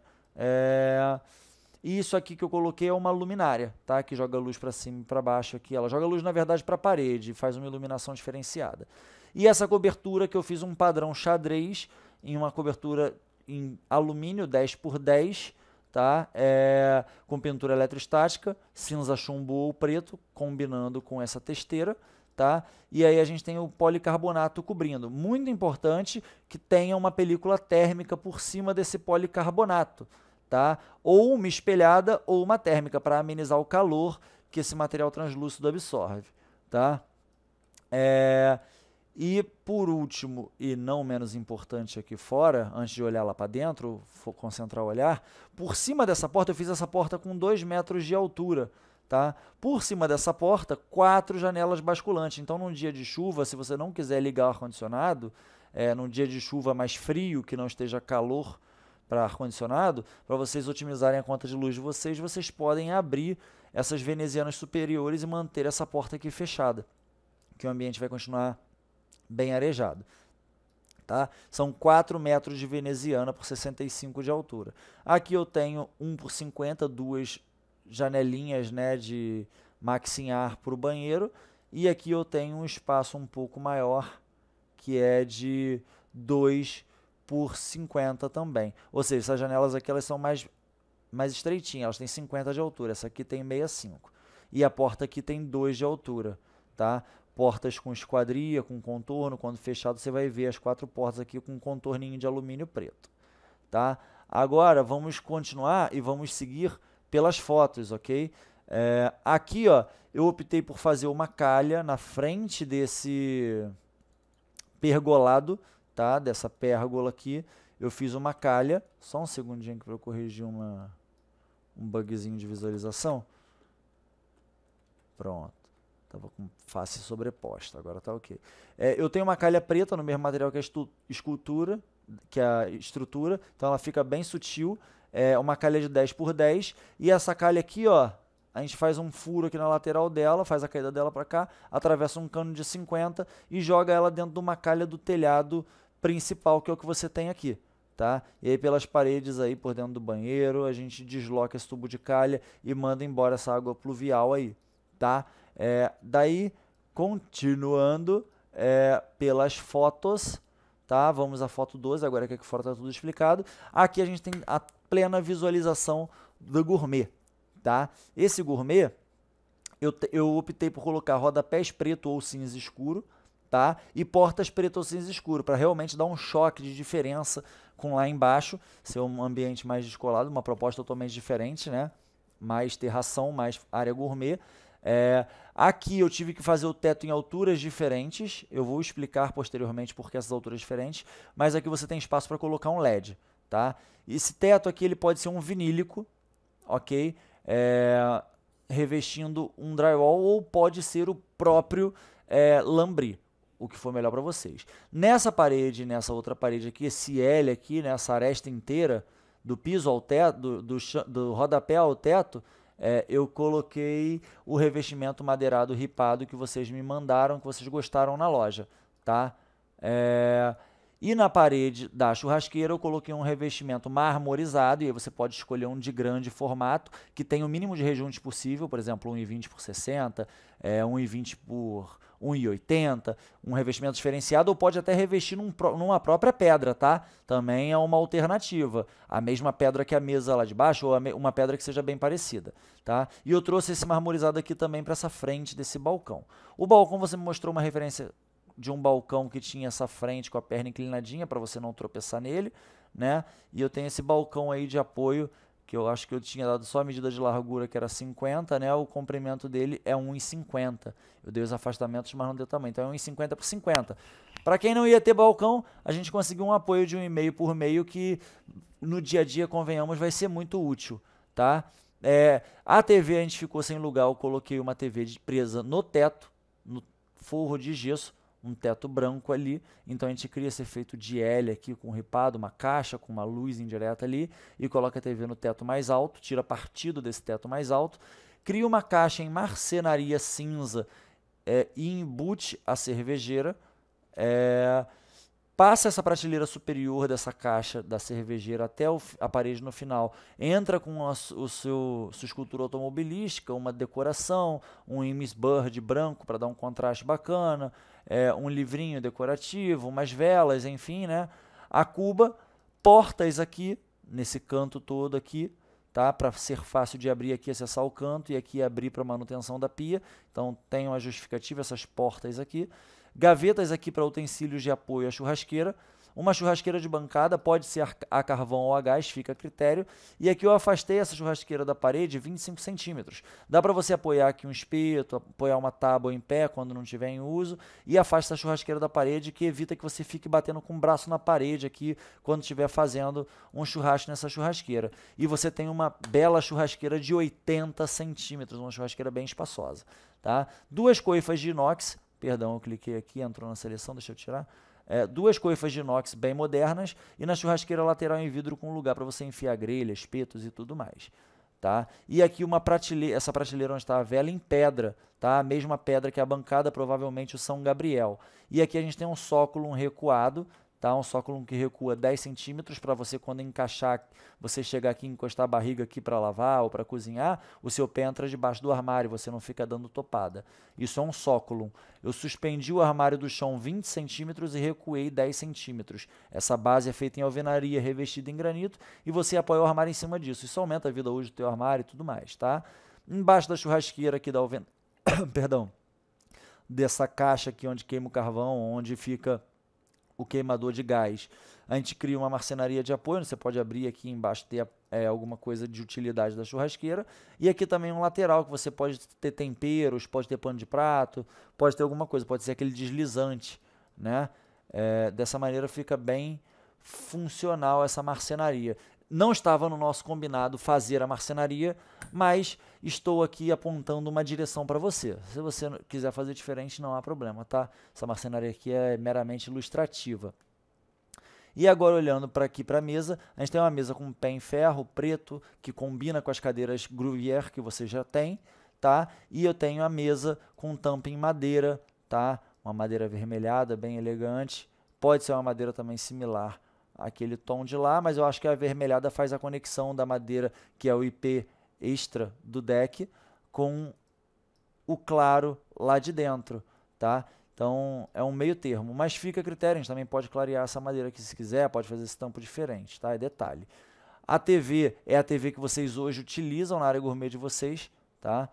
[SPEAKER 1] E isso aqui que eu coloquei é uma luminária, tá? Que joga luz para cima e para baixo aqui. Ela joga luz, na verdade, para a parede, faz uma iluminação diferenciada. E essa cobertura que eu fiz um padrão xadrez, em uma cobertura em alumínio 10 por 10, tá? Com pintura eletrostática, cinza chumbo ou preto, combinando com essa testeira, tá? E aí a gente tem o policarbonato cobrindo. Muito importante que tenha uma película térmica por cima desse policarbonato, tá? Ou uma espelhada ou uma térmica, para amenizar o calor que esse material translúcido absorve, tá? E por último, e não menos importante aqui fora, antes de olhar lá para dentro, concentrar o olhar, por cima dessa porta, eu fiz essa porta com 2 metros de altura, tá? Por cima dessa porta, 4 janelas basculantes. Então, num dia de chuva, se você não quiser ligar o ar-condicionado, num dia de chuva mais frio, que não esteja calor para ar-condicionado, para vocês otimizarem a conta de luz de vocês, vocês podem abrir essas venezianas superiores e manter essa porta aqui fechada, que o ambiente vai continuar bem arejado, tá? São 4 metros de veneziana por 65 de altura. Aqui eu tenho 1 por 50, 2 janelinhas, né, de maxi-ar para o banheiro, e aqui eu tenho um espaço um pouco maior, que é de 2 por 50 também. Ou seja, essas janelas aqui elas são mais estreitinhas, elas têm 50 de altura, essa aqui tem 65. E a porta aqui tem 2 de altura, tá? Portas com esquadria, com contorno, quando fechado você vai ver as 4 portas aqui com um contorninho de alumínio preto, tá? Agora vamos continuar e vamos seguir pelas fotos, ok? Aqui, ó, eu optei por fazer uma calha na frente desse pergolado, tá? Dessa pérgola aqui, eu fiz uma calha, só um segundinho para eu corrigir um bugzinho de visualização. Pronto, estava com face sobreposta, agora está ok. Eu tenho uma calha preta no mesmo material que a escultura, que a estrutura, então ela fica bem sutil, uma calha de 10 por 10, e essa calha aqui, ó, a gente faz um furo aqui na lateral dela, faz a caída dela para cá, atravessa um cano de 50 e joga ela dentro de uma calha do telhado principal, que é o que você tem aqui, tá? E aí pelas paredes aí, por dentro do banheiro, a gente desloca esse tubo de calha e manda embora essa água pluvial aí, tá? Daí, continuando pelas fotos, tá? Vamos à foto 12, agora que aqui fora está tudo explicado. Aqui a gente tem a plena visualização do gourmet, tá? Esse gourmet, eu optei por colocar rodapés preto ou cinza escuro, tá? E portas preto ou cinza escuro, para realmente dar um choque de diferença com lá embaixo, ser um ambiente mais descolado, uma proposta totalmente diferente, né? Mais terração, mais área gourmet. Aqui eu tive que fazer o teto em alturas diferentes, eu vou explicar posteriormente por que essas alturas diferentes, mas aqui você tem espaço para colocar um LED, tá? Esse teto aqui ele pode ser um vinílico, ok? Revestindo um drywall, ou pode ser o próprio lambris, o que for melhor para vocês. Nessa parede, nessa outra parede aqui, esse L aqui, nessa aresta inteira, do piso ao teto, do rodapé ao teto, eu coloquei o revestimento madeirado ripado que vocês me mandaram, que vocês gostaram na loja, tá? E na parede da churrasqueira eu coloquei um revestimento marmorizado, e aí você pode escolher um de grande formato, que tem o mínimo de rejunte possível, por exemplo, 1,20 por 60, 1,20 por 1,80, um revestimento diferenciado, ou pode até revestir numa própria pedra, tá? Também é uma alternativa. A mesma pedra que a mesa lá de baixo, ou uma pedra que seja bem parecida, tá? E eu trouxe esse marmorizado aqui também para essa frente desse balcão. O balcão, você me mostrou uma referência de um balcão que tinha essa frente com a perna inclinadinha, para você não tropeçar nele, né? E eu tenho esse balcão aí de apoio, que eu acho que eu tinha dado só a medida de largura, que era 50, né? O comprimento dele é 1,50. Eu dei os afastamentos, mas não deu tamanho. Então é 1,50 por 50. Para quem não ia ter balcão, a gente conseguiu um apoio de 1,5 por meio, que no dia a dia, convenhamos, vai ser muito útil, tá? A TV a gente ficou sem lugar, eu coloquei uma TV presa no teto, no forro de gesso, um teto branco ali, então a gente cria esse efeito de L aqui com ripado, uma caixa com uma luz indireta ali, e coloca a TV no teto mais alto, tira partido desse teto mais alto, cria uma caixa em marcenaria cinza e embute a cervejeira, passa essa prateleira superior dessa caixa da cervejeira até a parede no final, entra com sua escultura automobilística, uma decoração, um Imis Bird branco para dar um contraste bacana, um livrinho decorativo, umas velas, enfim, né? A cuba, portas aqui, nesse canto todo aqui, tá? Para ser fácil de abrir aqui, acessar o canto, e aqui abrir para manutenção da pia. Então tem uma justificativa, essas portas aqui. Gavetas aqui para utensílios de apoio à churrasqueira. Uma churrasqueira de bancada, pode ser a carvão ou a gás, fica a critério. E aqui eu afastei essa churrasqueira da parede 25 centímetros. Dá para você apoiar aqui um espeto, apoiar uma tábua em pé quando não estiver em uso, e afasta a churrasqueira da parede, que evita que você fique batendo com o braço na parede aqui quando estiver fazendo um churrasco nessa churrasqueira. E você tem uma bela churrasqueira de 80 centímetros, uma churrasqueira bem espaçosa, tá? Duas coifas de inox, perdão, eu cliquei aqui, entrou na seleção, deixa eu tirar. Duas coifas de inox bem modernas, e na churrasqueira lateral em vidro com lugar para você enfiar grelha, espetos e tudo mais, tá? E aqui uma prateleira, essa prateleira onde está a vela, em pedra, tá? A mesma pedra que a bancada, provavelmente o São Gabriel. E aqui a gente tem um sóculo recuado, tá? Um sóculo que recua 10 centímetros para você, quando encaixar, você chegar aqui e encostar a barriga aqui para lavar ou para cozinhar, o seu pé entra debaixo do armário, você não fica dando topada. Isso é um sóculo. Eu suspendi o armário do chão 20 centímetros e recuei 10 centímetros. Essa base é feita em alvenaria, revestida em granito, e você apoia o armário em cima disso. Isso aumenta a vida útil do teu armário e tudo mais, tá? Embaixo da churrasqueira aqui da perdão, dessa caixa aqui onde queima o carvão, onde fica o queimador de gás, a gente cria uma marcenaria de apoio, você pode abrir aqui embaixo, ter alguma coisa de utilidade da churrasqueira, e aqui também um lateral, que você pode ter temperos, pode ter pano de prato, pode ter alguma coisa, pode ser aquele deslizante, né? Dessa maneira fica bem funcional essa marcenaria. Não estava no nosso combinado fazer a marcenaria, mas estou aqui apontando uma direção para você. Se você quiser fazer diferente, não há problema, tá? Essa marcenaria aqui é meramente ilustrativa. E agora, olhando para aqui para a mesa, a gente tem uma mesa com pé em ferro preto, que combina com as cadeiras Gruyère que você já tem, tá? E eu tenho a mesa com tampa em madeira, tá? Uma madeira avermelhada, bem elegante. Pode ser uma madeira também similar àquele tom de lá, mas eu acho que a avermelhada faz a conexão da madeira, que é o IP extra do deck, com o claro lá de dentro, tá? Então, é um meio termo, mas fica a critério, a gente também pode clarear essa madeira aqui se quiser, pode fazer esse tampo diferente, tá? É detalhe. A TV é a TV que vocês hoje utilizam na área gourmet de vocês, tá?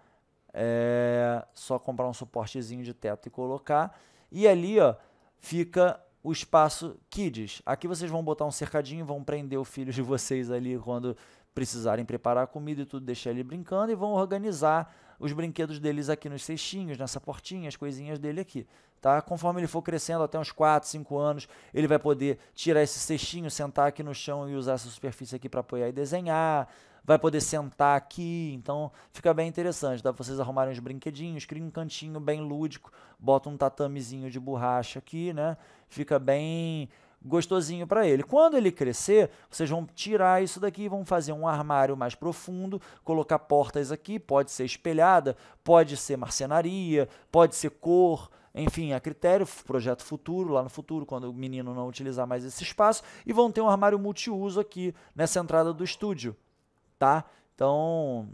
[SPEAKER 1] É só comprar um suportezinho de teto e colocar. E ali, ó, fica o espaço Kids. Aqui vocês vão botar um cercadinho, vão prender o filho de vocês ali quando precisarem preparar a comida e tudo, deixar ele brincando, e vão organizar os brinquedos deles aqui nos cestinhos, nessa portinha, as coisinhas dele aqui, tá? Conforme ele for crescendo, até uns 4, 5 anos, ele vai poder tirar esse cestinho, sentar aqui no chão e usar essa superfície aqui para apoiar e desenhar, vai poder sentar aqui, então fica bem interessante, dá para vocês arrumarem os brinquedinhos, cria um cantinho bem lúdico, bota um tatamezinho de borracha aqui, né? Fica bem gostosinho para ele. Quando ele crescer, vocês vão tirar isso daqui, vão fazer um armário mais profundo, colocar portas aqui, pode ser espelhada, pode ser marcenaria, pode ser cor, enfim, a critério, projeto futuro, lá no futuro, quando o menino não utilizar mais esse espaço, e vão ter um armário multiuso aqui nessa entrada do estúdio, tá? Então,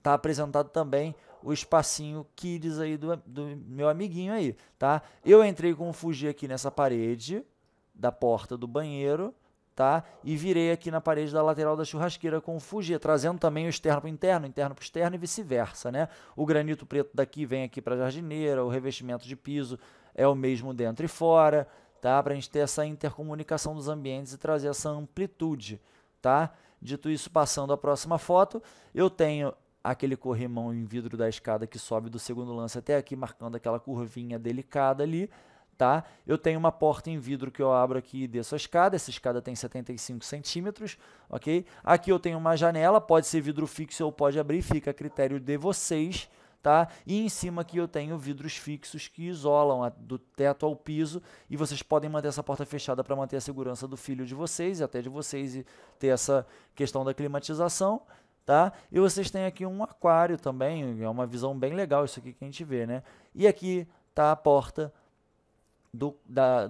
[SPEAKER 1] tá apresentado também o espacinho Kids aí do meu amiguinho aí, tá? Eu entrei com o Fuji aqui nessa parede da porta do banheiro, tá? E virei aqui na parede da lateral da churrasqueira com o Fuji, trazendo também o externo para o interno para o externo e vice-versa, né? O granito preto daqui vem aqui para a jardineira, o revestimento de piso é o mesmo dentro e fora, tá? Para a gente ter essa intercomunicação dos ambientes e trazer essa amplitude, tá? Dito isso, passando a próxima foto, eu tenho aquele corrimão em vidro da escada que sobe do segundo lance até aqui, marcando aquela curvinha delicada ali, tá? Eu tenho uma porta em vidro que eu abro aqui e desço a escada, essa escada tem 75 centímetros, ok? Aqui eu tenho uma janela, pode ser vidro fixo ou pode abrir, fica a critério de vocês, tá? E em cima aqui eu tenho vidros fixos que isolam do teto ao piso, e vocês podem manter essa porta fechada para manter a segurança do filho de vocês e até de vocês, e ter essa questão da climatização, tá? E vocês têm aqui um aquário também, é uma visão bem legal isso aqui que a gente vê, né? E aqui tá a porta do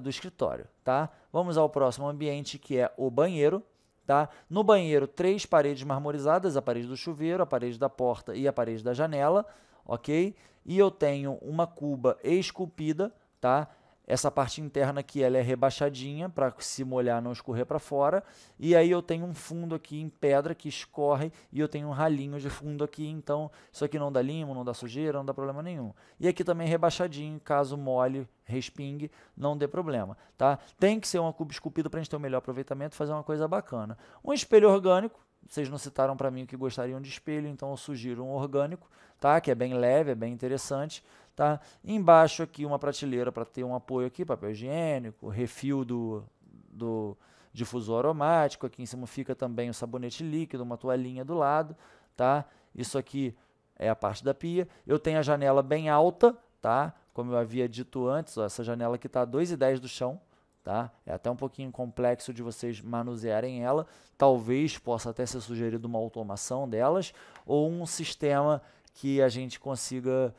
[SPEAKER 1] escritório, tá? Vamos ao próximo ambiente, que é o banheiro, tá? No banheiro, 3 paredes marmorizadas, a parede do chuveiro, a parede da porta e a parede da janela, ok? E eu tenho uma cuba esculpida, tá? Essa parte interna aqui ela é rebaixadinha para se molhar não escorrer para fora, e aí eu tenho um fundo aqui em pedra que escorre, e eu tenho um ralinho de fundo aqui, então isso aqui não dá limo, não dá sujeira, não dá problema nenhum. E aqui também rebaixadinho, caso molhe, respingue, não dê problema, tá? Tem que ser uma cuba esculpida para a gente ter um melhor aproveitamento e fazer uma coisa bacana. Um espelho orgânico, vocês não citaram para mim o que gostariam de espelho, então eu sugiro um orgânico, tá? Que é bem leve, é bem interessante. Tá? Embaixo aqui uma prateleira para ter um apoio aqui, papel higiênico, refil do difusor aromático, aqui em cima fica também o sabonete líquido, uma toalhinha do lado, tá? Isso aqui é a parte da pia. Eu tenho a janela bem alta, tá? Como eu havia dito antes, ó, essa janela aqui está a 2,10 do chão, tá? É até um pouquinho complexo de vocês manusearem ela, talvez possa até ser sugerido uma automação delas, ou um sistema que a gente consiga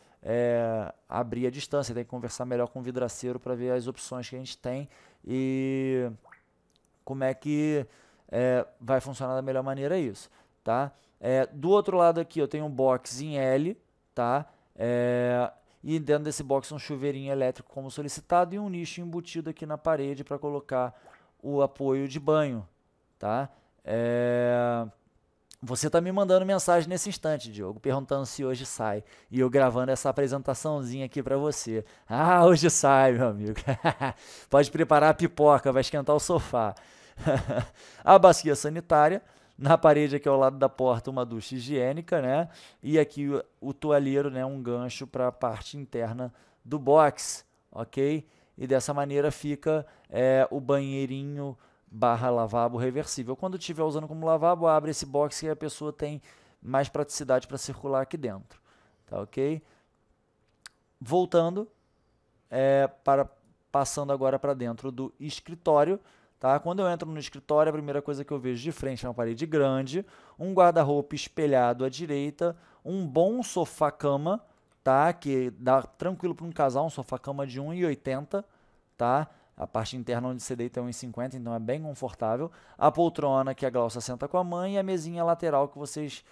[SPEAKER 1] abrir a distância. Tem que conversar melhor com o vidraceiro para ver as opções que a gente tem e como é que vai funcionar da melhor maneira isso, tá? Do outro lado aqui eu tenho um box em L, tá? E dentro desse box um chuveirinho elétrico como solicitado e um nicho embutido aqui na parede para colocar o apoio de banho, tá? Você está me mandando mensagem nesse instante, Diogo, perguntando se hoje sai. E eu gravando essa apresentaçãozinha aqui para você. Ah, hoje sai, meu amigo. Pode preparar a pipoca, vai esquentar o sofá. A bacia sanitária. Na parede aqui ao lado da porta uma ducha higiênica, né? E aqui o toalheiro, né? Um gancho para a parte interna do box, ok? e dessa maneira fica o banheirinho barra lavabo reversível. Quando estiver usando como lavabo, abre esse box e a pessoa tem mais praticidade para circular aqui dentro. Tá ok? Voltando, passando agora para dentro do escritório. Tá? Quando eu entro no escritório, a primeira coisa que eu vejo de frente é uma parede grande, um guarda-roupa espelhado à direita, um bom sofá-cama, tá? Que dá tranquilo para um casal, um sofá-cama de 1,80, tá? A parte interna onde você deita é 1,50, então é bem confortável. A poltrona que a Glaucia senta com a mãe e a mesinha lateral que vocês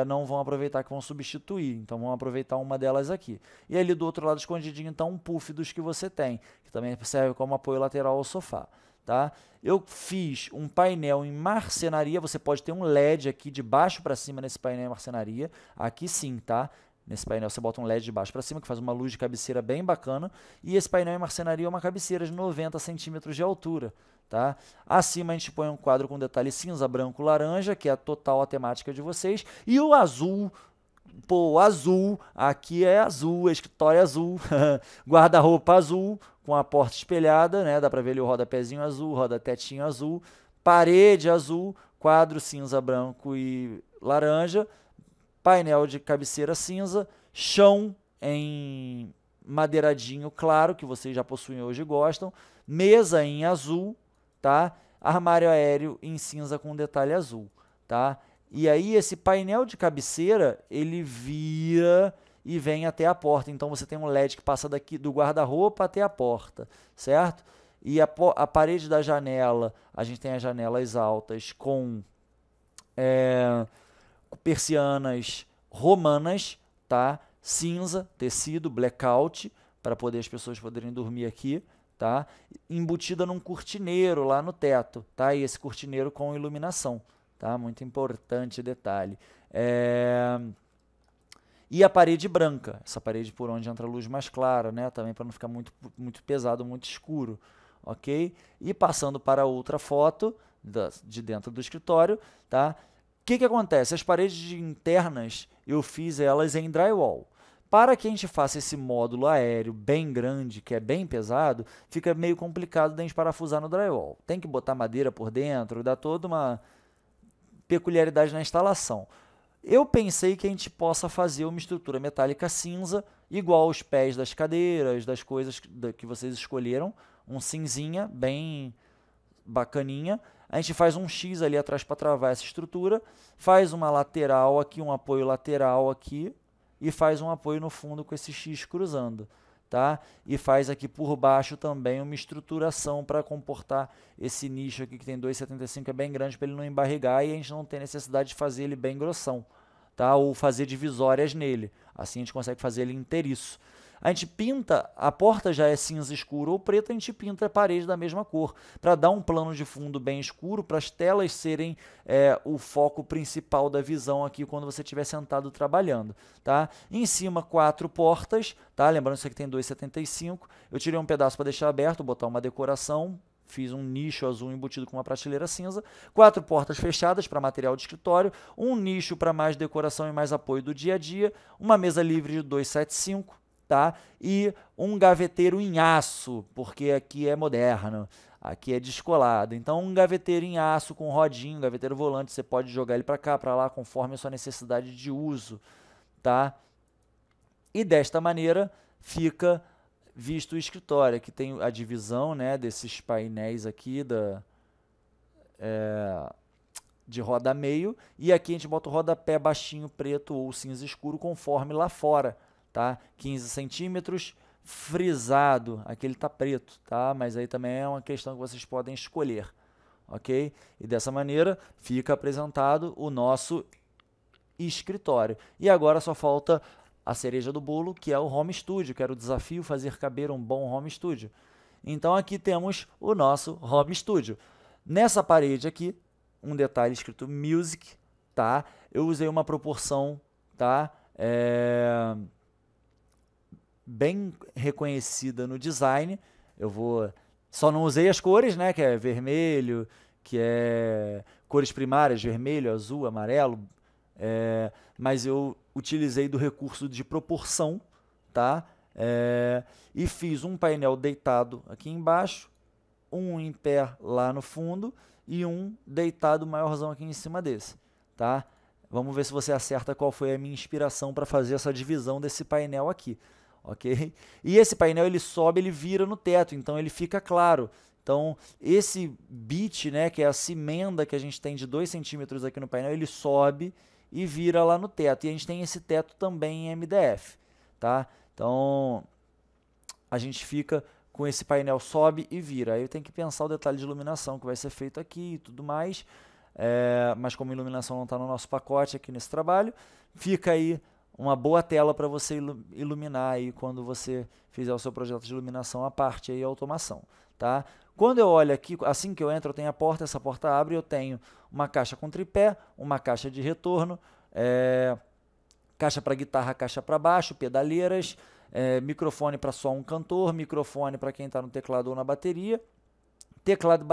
[SPEAKER 1] não vão aproveitar, que vão substituir. Então vão aproveitar uma delas aqui. E ali do outro lado escondidinho, então, um puff dos que você tem, que também serve como apoio lateral ao sofá. Tá? Eu fiz um painel em marcenaria, você pode ter um LED aqui de baixo para cima nesse painel em marcenaria, aqui sim, tá? Nesse painel você bota um LED de baixo para cima, que faz uma luz de cabeceira bem bacana, e esse painel em marcenaria é uma cabeceira de 90 centímetros de altura, tá? Acima a gente põe um quadro com detalhe cinza, branco, laranja, que é a total a temática de vocês, e o azul. Pô, azul, aqui é azul, escritório azul, guarda-roupa azul, com a porta espelhada, né? Dá pra ver ali o rodapezinho azul, rodatetinho azul, parede azul, quadro cinza, branco e laranja, painel de cabeceira cinza, chão em madeiradinho claro, que vocês já possuem hoje e gostam, mesa em azul, tá? Armário aéreo em cinza com detalhe azul, tá? E aí esse painel de cabeceira, ele vira e vem até a porta. Então você tem um LED que passa daqui do guarda-roupa até a porta, certo? E a parede da janela, a gente tem as janelas altas com persianas romanas, tá? Cinza, tecido, blackout, para poder as pessoas poderem dormir aqui, tá? Embutida num cortineiro lá no teto, tá? E esse cortineiro com iluminação. Tá? Muito importante detalhe. E a parede branca, essa parede por onde entra a luz mais clara, né? Também para não ficar muito pesado, muito escuro. Ok? E passando para outra foto de dentro do escritório, tá? O que acontece? As paredes internas eu fiz elas em drywall. Para que a gente faça esse módulo aéreo bem grande, que é bem pesado, fica meio complicado de a gente parafusar no drywall. Tem que botar madeira por dentro, dá toda uma peculiaridade na instalação. Eu pensei que a gente possa fazer uma estrutura metálica cinza, igual aos pés das cadeiras, das coisas que vocês escolheram, um cinzinha bem bacaninha. A gente faz um X ali atrás para travar essa estrutura, faz uma lateral aqui, um apoio lateral aqui, e faz um apoio no fundo com esse X cruzando. Tá? E faz aqui por baixo também uma estruturação para comportar esse nicho aqui que tem 2,75, é bem grande para ele não embarrigar e a gente não tem necessidade de fazer ele bem grossão, tá? Ou fazer divisórias nele, assim a gente consegue fazer ele inteiriço. A gente pinta, a porta já é cinza escuro ou preto, a gente pinta a parede da mesma cor, para dar um plano de fundo bem escuro, para as telas serem o foco principal da visão aqui quando você estiver sentado trabalhando. Tá? Em cima, 4 portas, tá? Lembrando que isso aqui tem 2,75, eu tirei um pedaço para deixar aberto, botar uma decoração, fiz um nicho azul embutido com uma prateleira cinza, 4 portas fechadas para material de escritório, um nicho para mais decoração e mais apoio do dia a dia, uma mesa livre de 2,75, tá? E um gaveteiro em aço, porque aqui é moderno, aqui é descolado. Então, um gaveteiro em aço com rodinho, um gaveteiro volante, você pode jogar ele para cá, para lá, conforme a sua necessidade de uso, tá? E desta maneira fica visto o escritório. Aqui tem a divisão, né, desses painéis aqui de roda meio, e aqui a gente bota o rodapé baixinho, preto ou cinza escuro, conforme lá fora. Tá? 15 centímetros, frisado, aqui ele está preto, tá? Mas aí também é uma questão que vocês podem escolher, ok? E dessa maneira fica apresentado o nosso escritório. E agora só falta a cereja do bolo, que é o home studio, que era o desafio fazer caber um bom home studio. Então aqui temos o nosso home studio. Nessa parede aqui, um detalhe escrito music, tá? Eu usei uma proporção, tá? Bem reconhecida no design. Só não usei as cores, né, que é vermelho, que é cores primárias, vermelho, azul, amarelo, mas eu utilizei do recurso de proporção, tá? E fiz um painel deitado aqui embaixo, um em pé lá no fundo e um deitado maiorzão aqui em cima desse, tá? Vamos ver se você acerta qual foi a minha inspiração para fazer essa divisão desse painel aqui, ok? E esse painel ele sobe, ele vira no teto, então ele fica claro. Então esse bit, né, que é essa emenda que a gente tem de 2 centímetros aqui no painel, ele sobe e vira lá no teto. E a gente tem esse teto também em MDF, tá? Então a gente fica com esse painel sobe e vira. Aí eu tenho que pensar o detalhe de iluminação que vai ser feito aqui e tudo mais. Mas como a iluminação não está no nosso pacote aqui nesse trabalho, fica aí uma boa tela para você iluminar aí quando você fizer o seu projeto de iluminação, a parte aí automação, tá? Quando eu olho aqui, assim que eu entro, eu tenho a porta, essa porta abre, eu tenho uma caixa com tripé, uma caixa de retorno, caixa para guitarra, caixa para baixo, pedaleiras, microfone para só um cantor, microfone para quem está no teclado ou na bateria, teclado e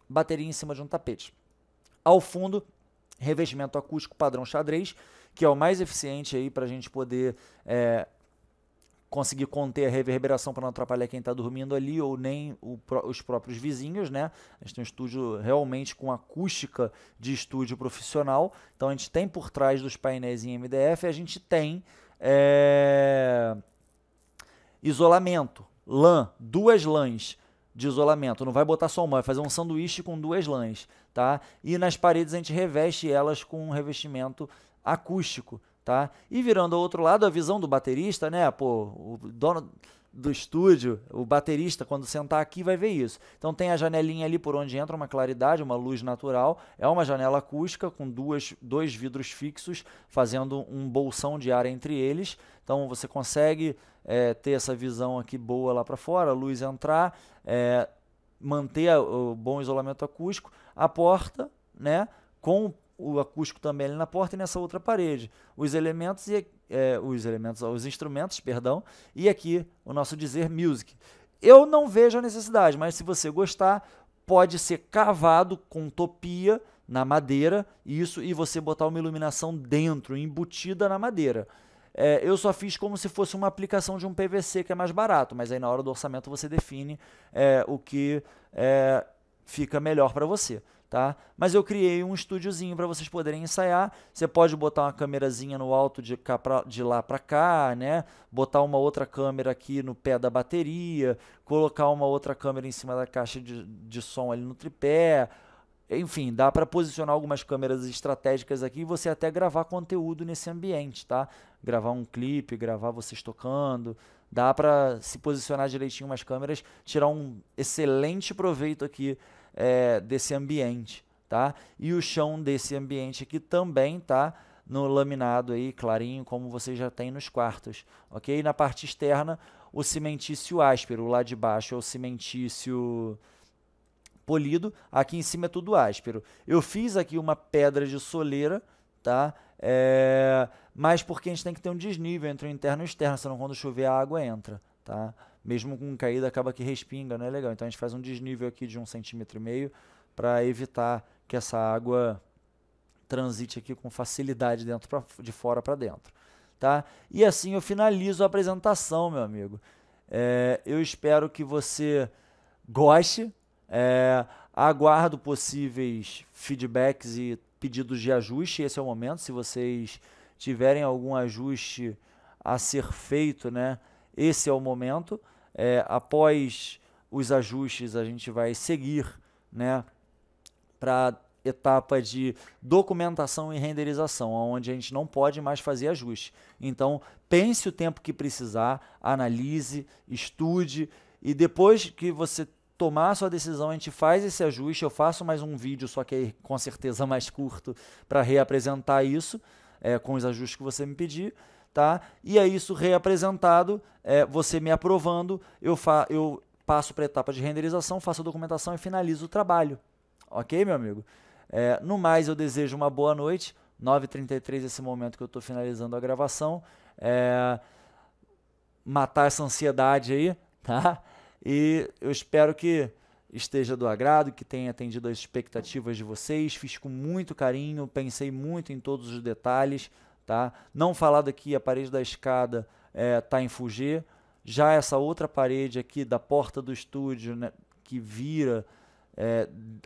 [SPEAKER 1] bateria em cima de um tapete. Ao fundo, revestimento acústico padrão xadrez, que é o mais eficiente aí para a gente poder conseguir conter a reverberação para não atrapalhar quem está dormindo ali ou nem os próprios vizinhos, né? A gente tem um estúdio realmente com acústica de estúdio profissional, então a gente tem por trás dos painéis em MDF, a gente tem isolamento, lã, 2 lãs de isolamento, não vai botar só uma, vai fazer um sanduíche com 2 lãs, tá? E nas paredes a gente reveste elas com um revestimento acústico, tá? E virando ao outro lado, a visão do baterista, né? Pô, o dono do estúdio, o baterista, quando sentar aqui vai ver isso. Então tem a janelinha ali por onde entra uma claridade, uma luz natural, é uma janela acústica com dois vidros fixos, fazendo um bolsão de ar entre eles. Então você consegue ter essa visão aqui boa lá para fora, a luz entrar, manter o bom isolamento acústico, a porta, né, com o acústico também ali na porta e nessa outra parede. Os instrumentos, perdão, e aqui o nosso dizer music. Eu não vejo a necessidade, mas se você gostar, pode ser cavado com topia na madeira, isso, e você botar uma iluminação dentro, embutida na madeira. Eu só fiz como se fosse uma aplicação de um PVC que é mais barato, mas aí na hora do orçamento você define o que fica melhor para você. Tá? Mas eu criei um estúdiozinho para vocês poderem ensaiar. Você pode botar uma câmerazinha no alto de lá para cá, né? Botar uma outra câmera aqui no pé da bateria, colocar uma outra câmera em cima da caixa de som ali no tripé. Enfim, dá para posicionar algumas câmeras estratégicas aqui e você até gravar conteúdo nesse ambiente, tá? Gravar um clipe, gravar vocês tocando. Dá para se posicionar direitinho umas câmeras, tirar um excelente proveito aqui desse ambiente, tá? E o chão desse ambiente aqui também tá no laminado aí, clarinho, como você já tem nos quartos, ok? E na parte externa, o cimentício áspero, lá de baixo é o cimentício polido, aqui em cima é tudo áspero. Eu fiz aqui uma pedra de soleira, tá? Mas porque a gente tem que ter um desnível entre o interno e o externo, senão quando chover a água entra, tá? Mesmo com caída acaba que respinga, não é legal. Então a gente faz um desnível aqui de 1,5 cm para evitar que essa água transite aqui com facilidade de fora para dentro, tá? E assim eu finalizo a apresentação, meu amigo. Eu espero que você goste. Aguardo possíveis feedbacks e pedidos de ajuste. Esse é o momento. Se vocês tiverem algum ajuste a ser feito, né? Esse é o momento. Após os ajustes, a gente vai seguir, né, para a etapa de documentação e renderização, onde a gente não pode mais fazer ajuste. Então, pense o tempo que precisar, analise, estude, e depois que você tomar a sua decisão, a gente faz esse ajuste. Eu faço mais um vídeo, só que aí, com certeza mais curto, para reapresentar isso, com os ajustes que você me pedir. Tá? E aí isso reapresentado, você me aprovando, eu passo para a etapa de renderização, faço a documentação e finalizo o trabalho. Ok, meu amigo? No mais, eu desejo uma boa noite. 9h33 esse momento que eu estou finalizando a gravação. Matar essa ansiedade aí, tá? E eu espero que esteja do agrado, que tenha atendido as expectativas de vocês. Fiz com muito carinho, pensei muito em todos os detalhes. Tá? Não falado aqui, a parede da escada tá em Fugê. Já essa outra parede aqui da porta do estúdio, né, que vira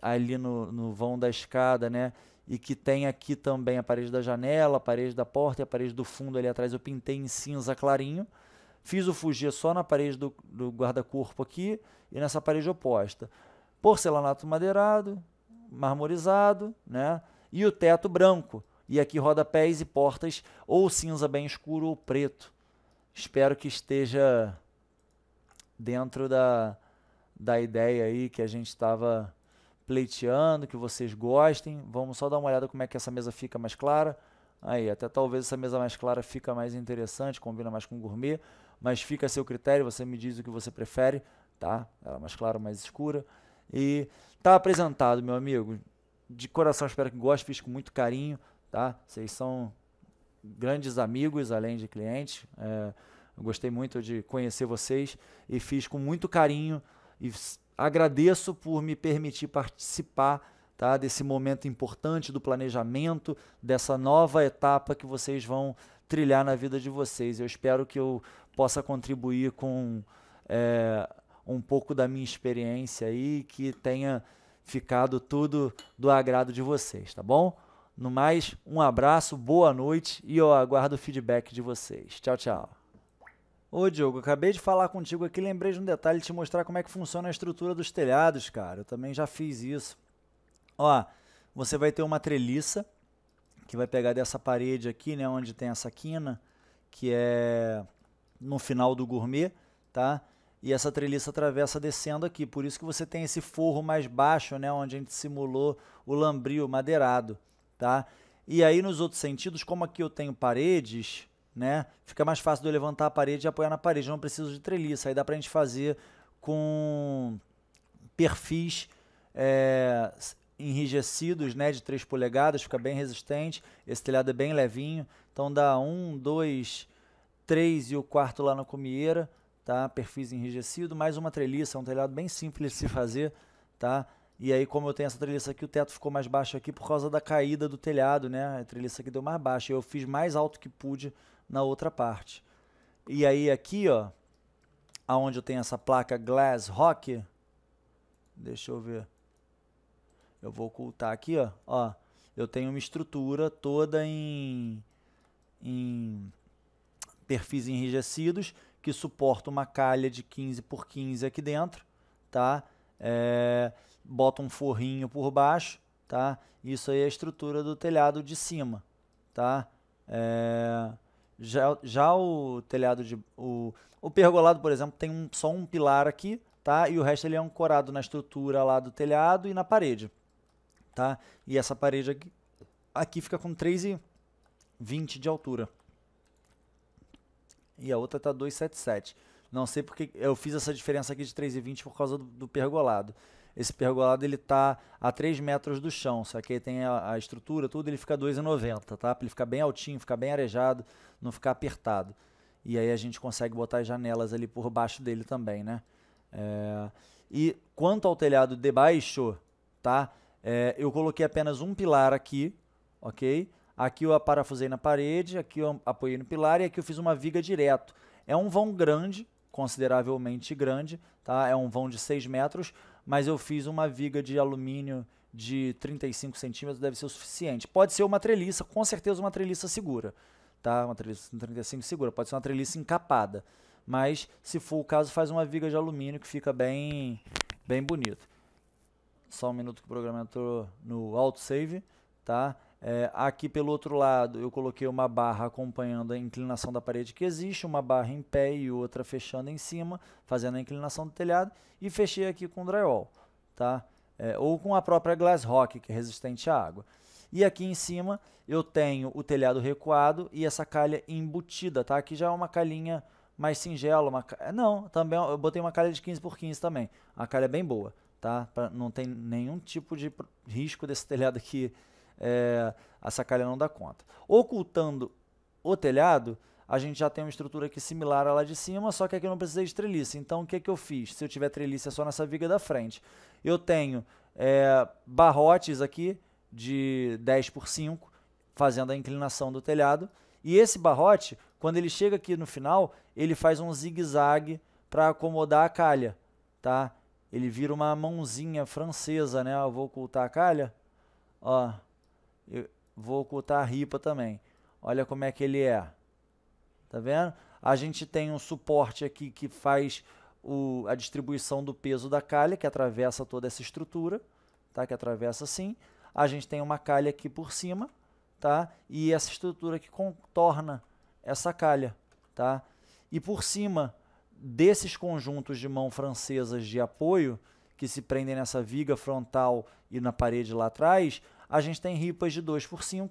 [SPEAKER 1] ali no vão da escada, né, e que tem aqui também a parede da janela, a parede da porta e a parede do fundo ali atrás, eu pintei em cinza clarinho. Fiz o Fugê só na parede do guarda-corpo aqui e nessa parede oposta. Porcelanato madeirado, marmorizado, né, e o teto branco. E aqui rodapés e portas ou cinza bem escuro ou preto. Espero que esteja dentro da ideia aí que a gente estava pleiteando, que vocês gostem. Vamos só dar uma olhada como é que essa mesa fica mais clara. Aí, até talvez essa mesa mais clara fica mais interessante, combina mais com gourmet, mas fica a seu critério, você me diz o que você prefere, tá? Ela mais clara ou mais escura. E tá apresentado, meu amigo. De coração, espero que goste, fiz com muito carinho, tá? Vocês são grandes amigos, além de clientes. Eu gostei muito de conhecer vocês e fiz com muito carinho e agradeço por me permitir participar, tá, desse momento importante do planejamento, dessa nova etapa que vocês vão trilhar na vida de vocês. Eu espero que eu possa contribuir com um pouco da minha experiência aí, que tenha ficado tudo do agrado de vocês, tá bom? No mais, um abraço, boa noite e eu aguardo o feedback de vocês. Tchau, tchau. Ô Diogo, acabei de falar contigo aqui, lembrei de um detalhe, te mostrar como é que funciona a estrutura dos telhados, cara. Eu também já fiz isso. Ó, você vai ter uma treliça que vai pegar dessa parede aqui, né, onde tem essa quina, que é no final do gourmet, tá? E essa treliça atravessa descendo aqui, por isso que você tem esse forro mais baixo, né, onde a gente simulou o lambrio madeirado, tá? E aí nos outros sentidos, como aqui eu tenho paredes, né, fica mais fácil de eu levantar a parede e apoiar na parede, eu não preciso de treliça, aí dá pra gente fazer com perfis enrijecidos, né, de 3 polegadas, fica bem resistente, esse telhado é bem levinho, então dá 1, 2, 3 e o quarto lá na comieira, tá, perfis enrijecido, mais uma treliça, é um telhado bem simples de se fazer, tá, e aí como eu tenho essa treliça aqui, o teto ficou mais baixo aqui por causa da caída do telhado, né, a treliça aqui deu mais baixa, eu fiz mais alto que pude na outra parte. E aí aqui, ó, aonde eu tenho essa placa Glass Rock, deixa eu ver, eu vou ocultar aqui, ó, eu tenho uma estrutura toda em perfis enrijecidos que suporta uma calha de 15 por 15 aqui dentro, tá? Bota um forrinho por baixo, tá? Isso aí é a estrutura do telhado de cima, tá? Já o telhado o pergolado, por exemplo, tem só um pilar aqui, tá? E o resto ele é ancorado na estrutura lá do telhado e na parede, tá? E essa parede aqui fica com 3,20 de altura. E a outra tá 2,77. Não sei porque eu fiz essa diferença aqui de 3,20 por causa do pergolado. Esse pergolado ele tá a 3 metros do chão, só que aí tem a estrutura, tudo, ele fica 2,90, tá? Para ele ficar bem altinho, ficar bem arejado, não ficar apertado. E aí a gente consegue botar as janelas ali por baixo dele também, né? E quanto ao telhado de baixo, tá? Eu coloquei apenas um pilar aqui, ok? Aqui eu parafusei na parede, aqui eu apoiei no pilar e aqui eu fiz uma viga direto. É um vão grande, consideravelmente grande, tá? É um vão de 6 metros, mas eu fiz uma viga de alumínio de 35 centímetros, deve ser o suficiente. Pode ser uma treliça, com certeza uma treliça segura, tá? Uma treliça de 35 segura, pode ser uma treliça encapada, mas se for o caso, faz uma viga de alumínio que fica bem bonito. Só um minuto que o programa entrou no autosave, tá? Aqui pelo outro lado eu coloquei uma barra acompanhando a inclinação da parede que existe, uma barra em pé e outra fechando em cima, fazendo a inclinação do telhado, e fechei aqui com drywall, tá? Ou com a própria Glass Rock, que é resistente à água. E aqui em cima eu tenho o telhado recuado e essa calha embutida, tá? Aqui já é uma calhinha mais singela, não, também eu botei uma calha de 15 por 15 também, a calha é bem boa, tá? Não tem nenhum tipo de risco desse telhado aqui, essa calha não dá conta. Ocultando o telhado, a gente já tem uma estrutura aqui similar à lá de cima, só que aqui eu não precisei de treliça. Então o que eu fiz? Se eu tiver treliça é só nessa viga da frente. Eu tenho barrotes aqui de 10 por 5, fazendo a inclinação do telhado. E esse barrote, Quando ele chega aqui no final, ele faz um zigue-zague para acomodar a calha, tá? Ele vira uma mãozinha francesa, né? Eu vou ocultar a calha, ó, eu vou ocultar a ripa também. Olha como é que ele é, tá vendo? A gente tem um suporte aqui que faz a distribuição do peso da calha, que atravessa toda essa estrutura, tá? Que atravessa assim. A gente tem uma calha aqui por cima, tá? E essa estrutura que contorna essa calha, tá? E por cima desses conjuntos de mão francesas de apoio, que se prendem nessa viga frontal e na parede lá atrás, a gente tem ripas de 2x5,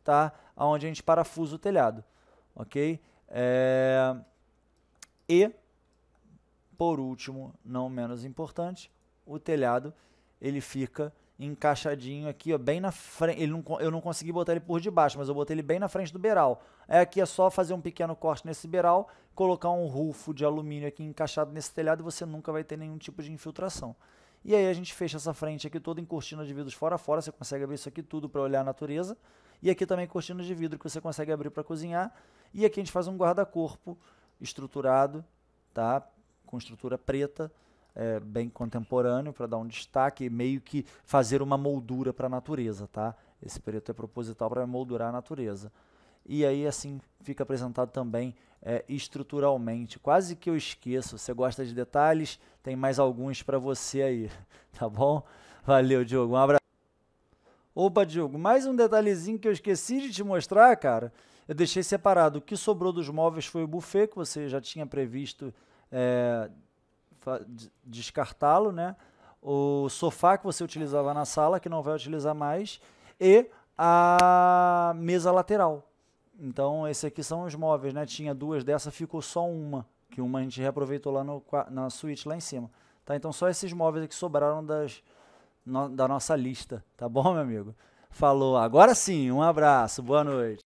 [SPEAKER 1] tá? Onde a gente parafusa o telhado, ok? E, por último, não menos importante, o telhado ele fica encaixadinho aqui, ó, bem na frente. Eu não consegui botar ele por debaixo, mas eu botei ele bem na frente do beiral. Aqui é só fazer um pequeno corte nesse beiral, colocar um rufo de alumínio aqui encaixado nesse telhado e você nunca vai ter nenhum tipo de infiltração. E aí a gente fecha essa frente aqui toda em cortina de vidros fora a fora, você consegue abrir isso aqui tudo para olhar a natureza. E aqui também cortina de vidro que você consegue abrir para cozinhar. E aqui a gente faz um guarda-corpo estruturado, tá? Com estrutura preta, bem contemporâneo, para dar um destaque, meio que fazer uma moldura para a natureza, tá? Esse preto é proposital para moldurar a natureza. E aí assim fica apresentado também estruturalmente. Quase que eu esqueço, você gosta de detalhes? Tem mais alguns para você aí, tá bom? Valeu, Diogo, um abraço. Opa, Diogo, mais um detalhezinho que eu esqueci de te mostrar, cara. Eu deixei separado. O que sobrou dos móveis foi o buffet, que você já tinha previsto descartá-lo, né? O sofá que você utilizava na sala, que não vai utilizar mais, e a mesa lateral. Então, esses aqui são os móveis, né? Tinha duas dessa, ficou só uma, que uma a gente reaproveitou lá na suíte lá em cima. Tá? Então, só esses móveis aqui sobraram da nossa lista, tá bom, meu amigo? Falou, agora sim, um abraço, boa noite.